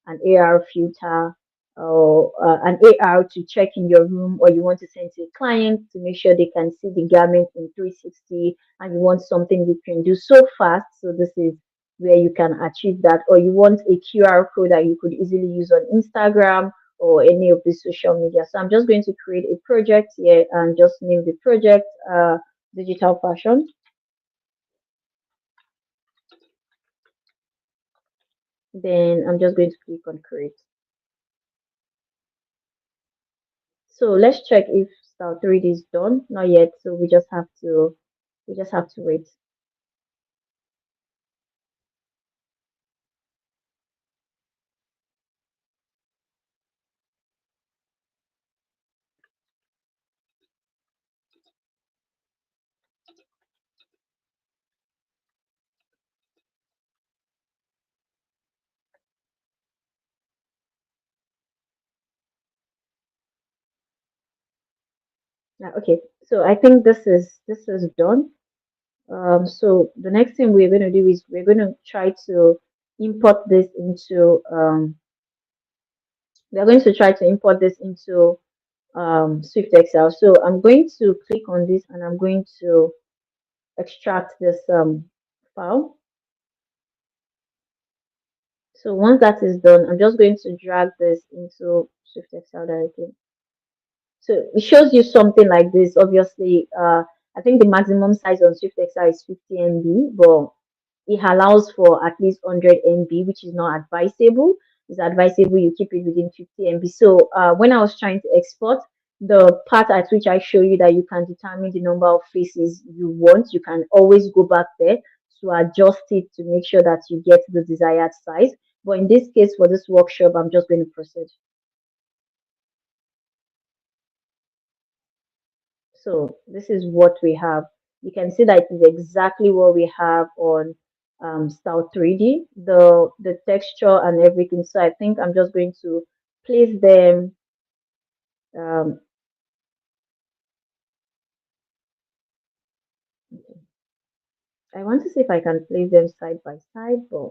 an AR filter or an AR to check in your room, or you want to send to a client to make sure they can see the garment in 360, and you want something you can do so fast. So this is where you can achieve that, or you want a QR code that you could easily use on Instagram or any of the social media. So I'm just going to create a project here and just name the project digital fashion. Then I'm just going to click on create. So let's check if style 3D is done. Not yet, so we just have to wait. Okay, so I think this is done. So the next thing we're going to do is we're going to try to import this into we're going to try to import this into Swift Excel. So I'm going to click on this and I'm going to extract this file. So once that is done, I'm just going to drag this into Swift Excel directly. So it shows you something like this. Obviously, I think the maximum size on Swift Excel is 50 MB, but it allows for at least 100 MB, which is not advisable. It's advisable you keep it within 50 MB. So when I was trying to export, the part at which I show you that you can determine the number of faces you want, you can always go back there to adjust it to make sure that you get the desired size. But in this case, for this workshop, I'm just going to proceed. So this is what we have. You can see that it is exactly what we have on Style 3D, the texture and everything. So I think I'm just going to place them. Um, I want to see if I can place them side by side, but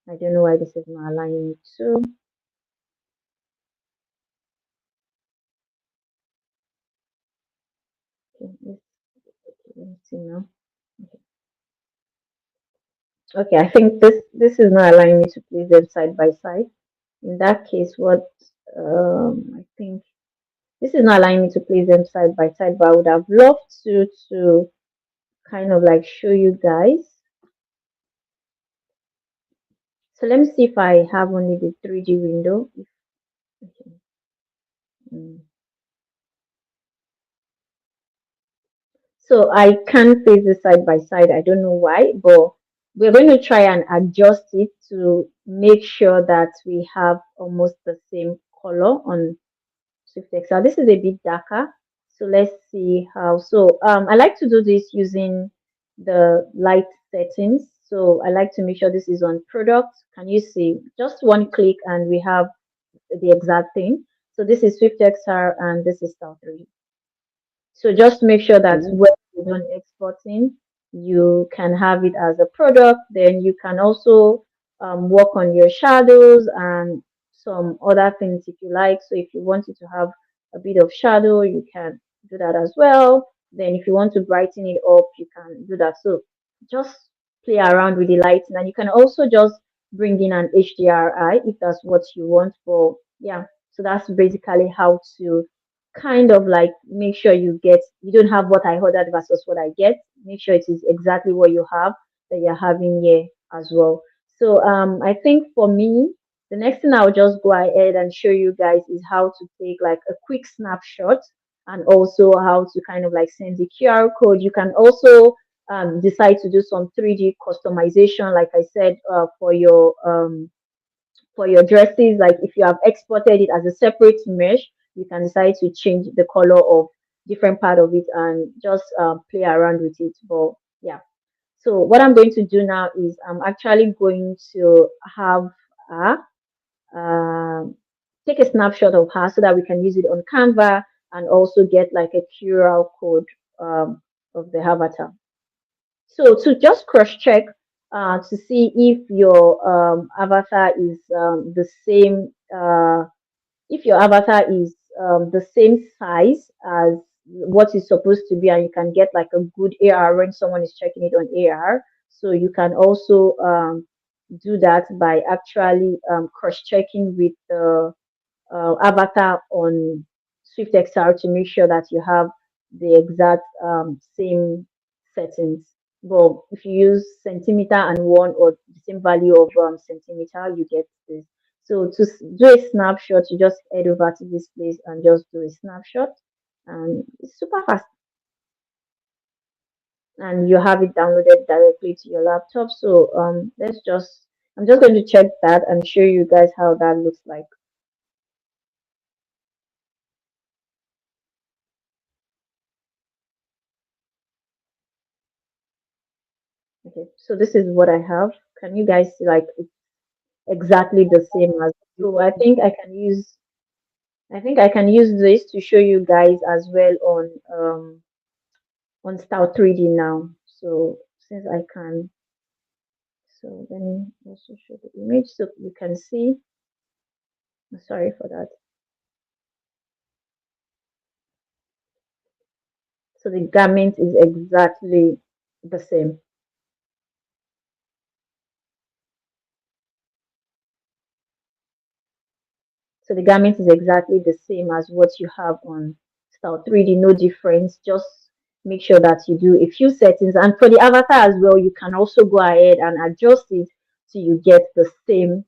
I don't know why this is not allowing me to. Okay, let's see now. Okay, I think this is not allowing me to place them side by side. In that case, what I think this is not allowing me to place them side by side, but I would have loved to kind of like show you guys. So let me see if I have only the 3D window. Okay. mm. So I can't place this side by side. I don't know why, but we're going to try and adjust it to make sure that we have almost the same color on Swift Excel. This is a bit darker. So let's see how. So I like to do this using the light settings. So I like to make sure this is on product. Can you see? Just one click and we have the exact thing. So this is Swift XR and this is Style 3. So just make sure that Okay. when you're done exporting, you can have it as a product. Then you can also work on your shadows and some other things if you like. So if you wanted to have a bit of shadow, you can do that as well. Then if you want to brighten it up, you can do that. So just play around with the lighting, and you can also just bring in an HDRI if that's what you want. For yeah, so that's basically how to kind of like make sure you don't have what I ordered versus what I get. Make sure it is exactly what you have that you're having here as well. So I think for me, the next thing I'll just go ahead and show you guys is how to take like a quick snapshot and also how to kind of like send the QR code. You can also decide to do some 3D customization, like I said, for your dresses. Like if you have exported it as a separate mesh, you can decide to change the color of different part of it and just play around with it. But yeah, so what I'm going to do now is I'm actually going to have her um, take a snapshot of her so that we can use it on Canva and also get like a QR code of the avatar. So to just cross check to see if your avatar is the same. If your avatar is the same size as what is supposed to be, and you can get like a good AR when someone is checking it on AR. So you can also do that by actually cross-checking with the avatar on Swift XR to make sure that you have the exact same settings. But if you use centimeter and one or the same value of centimeter, you get this. So to do a snapshot, you just head over to this place and just do a snapshot, and it's super fast. And you have it downloaded directly to your laptop. So I'm just going to check that and show you guys how that looks like. Okay, so this is what I have. Can you guys see like it's exactly the same as, so I think I can use this to show you guys as well on Style 3D now. So since I can, so let me also show the image so you can see. Sorry for that. So the garment is exactly the same. So the garment is exactly the same as what you have on Style 3D, no difference. Just make sure that you do a few settings. And for the avatar as well, you can also go ahead and adjust it so you get the same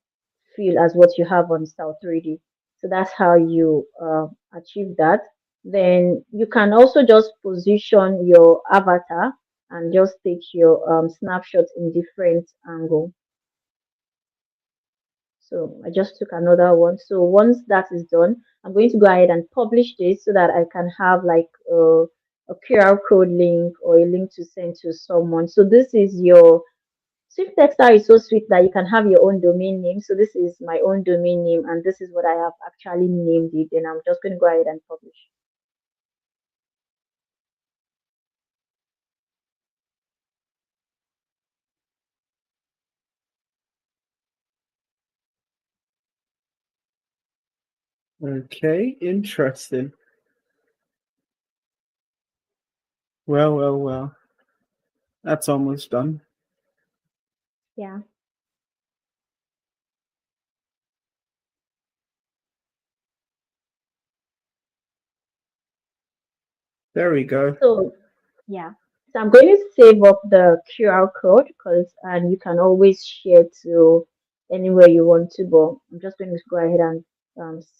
feel as what you have on Style 3D. So that's how you achieve that. Then you can also just position your avatar and just take your snapshots in different angle. So I just took another one. So once that is done, I'm going to go ahead and publish this so that I can have like a QR code link or a link to send to someone. So this is your Swift Textile is so sweet that you can have your own domain name. So this is my own domain name, and this is what I have actually named it. And I'm just going to go ahead and publish. Okay, interesting. Well, well, well. That's almost done. Yeah. There we go. So yeah. So I'm going to save up the QR code because and you can always share to anywhere you want to, but I'm just going to go ahead and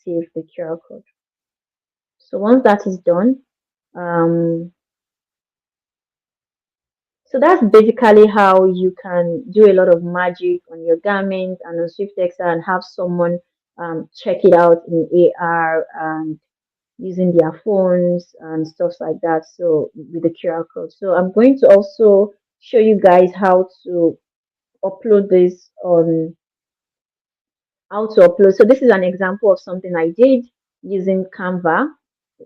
save the QR code. So once that is done, um, so that's basically how you can do a lot of magic on your garment and on SwiftX and have someone check it out in AR and using their phones and stuff like that. So with the QR code. So I'm going to also show you guys how to upload this on how to upload. So this is an example of something I did using Canva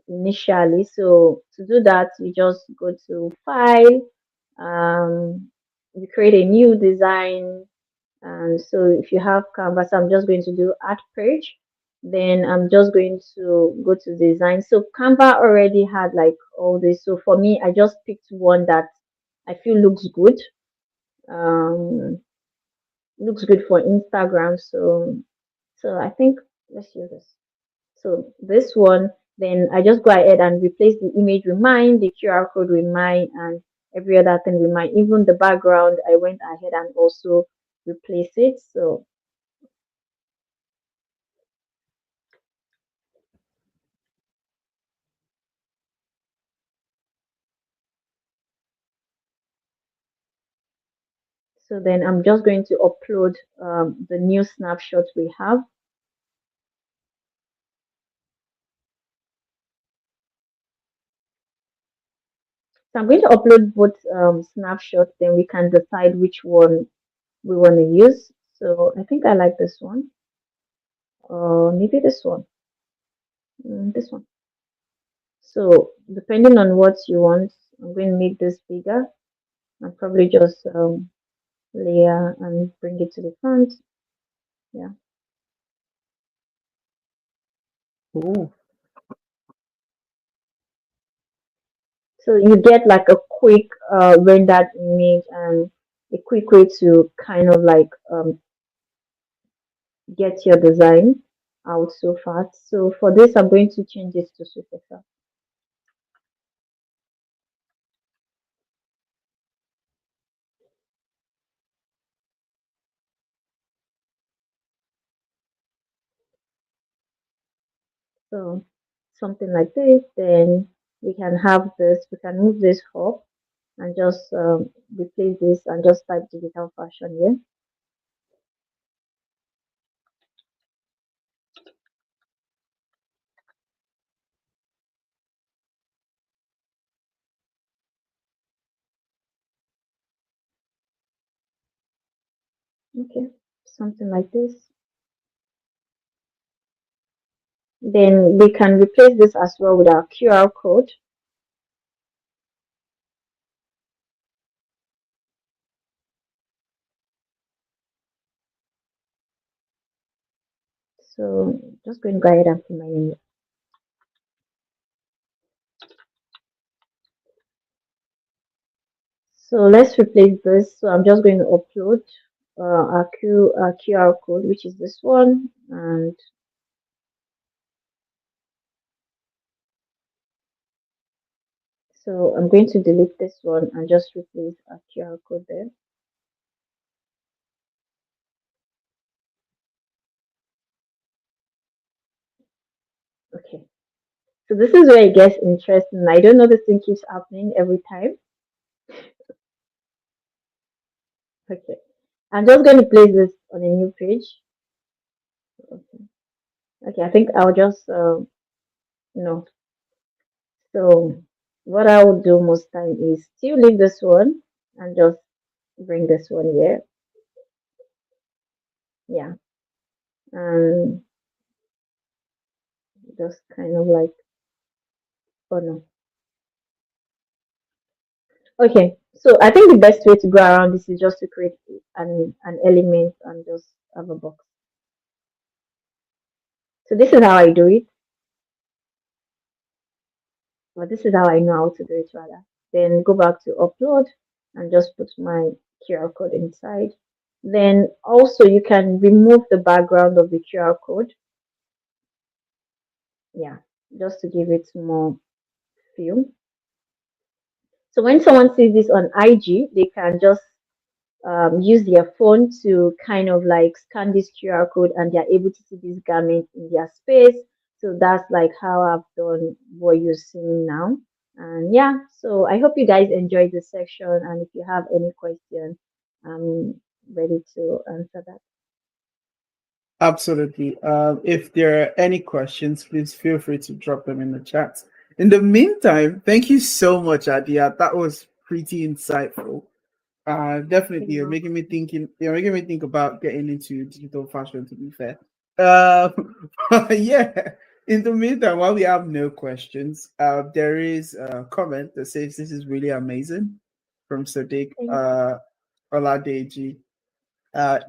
initially. So to do that, you just go to File, you create a new design. And so if you have Canvas, I'm just going to do Add Page. Then I'm just going to go to design. So Canva already had like all this. So for me, I just picked one that I feel um, looks good for Instagram. So I think let's use this. So this one, then I just go ahead and replace the image with mine, the QR code with mine, and every other thing with mine. Even the background, I went ahead and also replace it. So then I'm just going to upload the new snapshot we have. So I'm going to upload both snapshots, then we can decide which one we want to use. So I think I like this one, or maybe this one, this one. So depending on what you want, I'm going to make this bigger and probably just layer and bring it to the front. Yeah. Cool. So you get like a quick rendered image and a quick way to kind of like get your design out so fast. So for this, I'm going to change this to Supercell. So something like this, then we can have this, we can move this up and just replace this and just type digital fashion here. Okay, something like this. Then we can replace this as well with our QR code. So just going to go ahead and put my name. So let's replace this. So I'm just going to upload our QR code, which is this one. And so I'm going to delete this one and just replace our QR code there. Okay. So this is where it gets interesting. I don't know this thing keeps happening every time. Okay. I'm just going to place this on a new page. Okay. Okay. I think I'll just, no. So what I would do most time is still leave this one and just bring this one here. Yeah. And just kind of like, oh no. Okay. So I think the best way to go around this is just to create an element and just have a box. So this is how I do it. Well, this is how I know how to do it rather. Then go back to upload and just put my QR code inside. Then also you can remove the background of the QR code. Yeah, just to give it more feel. So when someone sees this on IG, they can just use their phone to kind of like scan this QR code and they're able to see this garment in their space. So that's like how I've done what you're seeing now. And yeah, so I hope you guys enjoyed this section. And if you have any question, I'm ready to answer that. Absolutely. If there are any questions, please feel free to drop them in the chat. In the meantime, thank you so much, Adia. That was pretty insightful. Definitely, You know. You're making me think about getting into digital fashion. To be fair, yeah. In the meantime, while we have no questions, there is a comment that says this is really amazing from Sadiq Thank you. Oladeji.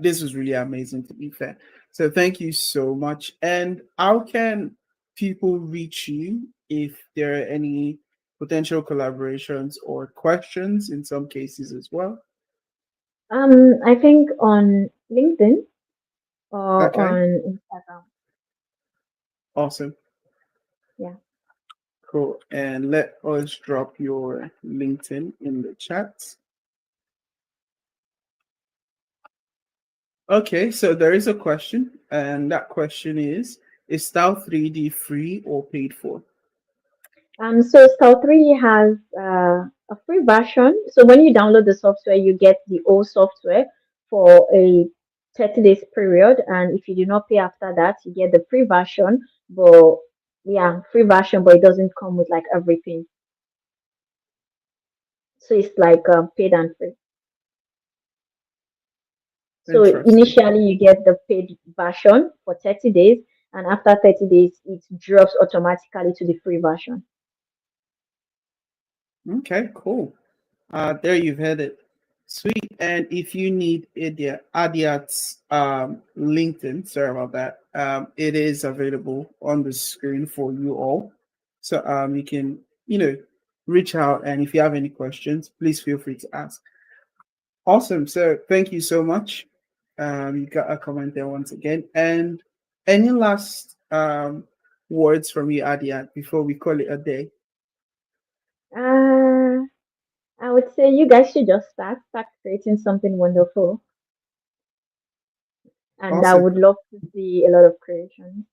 This was really amazing. To be fair, so thank you so much. And how can people reach you if there are any potential collaborations or questions in some cases as well? I think on LinkedIn or Okay, on Instagram. awesome. Yeah. Cool. And let us drop your LinkedIn in the chat. Okay, so there is a question, and that question is Style 3D free or paid for? So Style 3 has a free version. So when you download the software, you get the old software for a 30 days period. And if you do not pay after that, you get the free version. But yeah, free version, but it doesn't come with like everything. So it's like paid and free. So Interesting. initially you get the paid version for 30 days. And after 30 days, it drops automatically to the free version. Okay, cool. There you've had it. Sweet. And if you need Adiat's LinkedIn, sorry about that, it is available on the screen for you all. So you can, reach out. And if you have any questions, please feel free to ask. Awesome. So thank you so much. You got a comment there once again. And any last words from you, Adiat, before we call it a day? Uh, I would say you guys should just start creating something wonderful, and I Awesome. would love to see a lot of creations.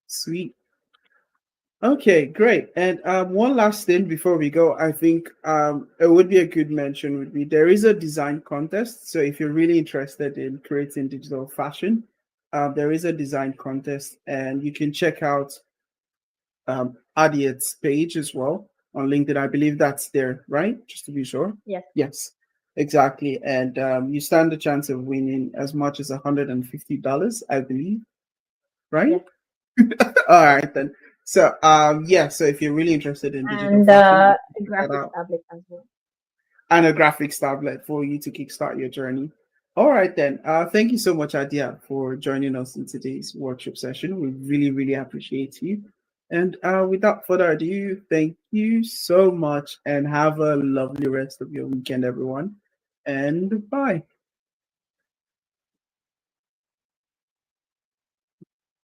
Sweet. Okay, great. And one last thing before we go, I think it would be a good mention would be there is a design contest. So if you're really interested in creating digital fashion, there is a design contest, and you can check out Adiet's page as well on LinkedIn. I believe that's there, right? Just to be sure. Yes, Yes, exactly. And you stand a chance of winning as much as $150, I believe, right? yes, All right then. So yeah, so if you're really interested in digital and fashion, you can a check that graphics out. tablet as well. And a graphics tablet for you to kickstart your journey. All right then. Thank you so much, Adia, for joining us in today's workshop session. We really, really appreciate you. And without further ado, thank you so much and have a lovely rest of your weekend, everyone. And bye.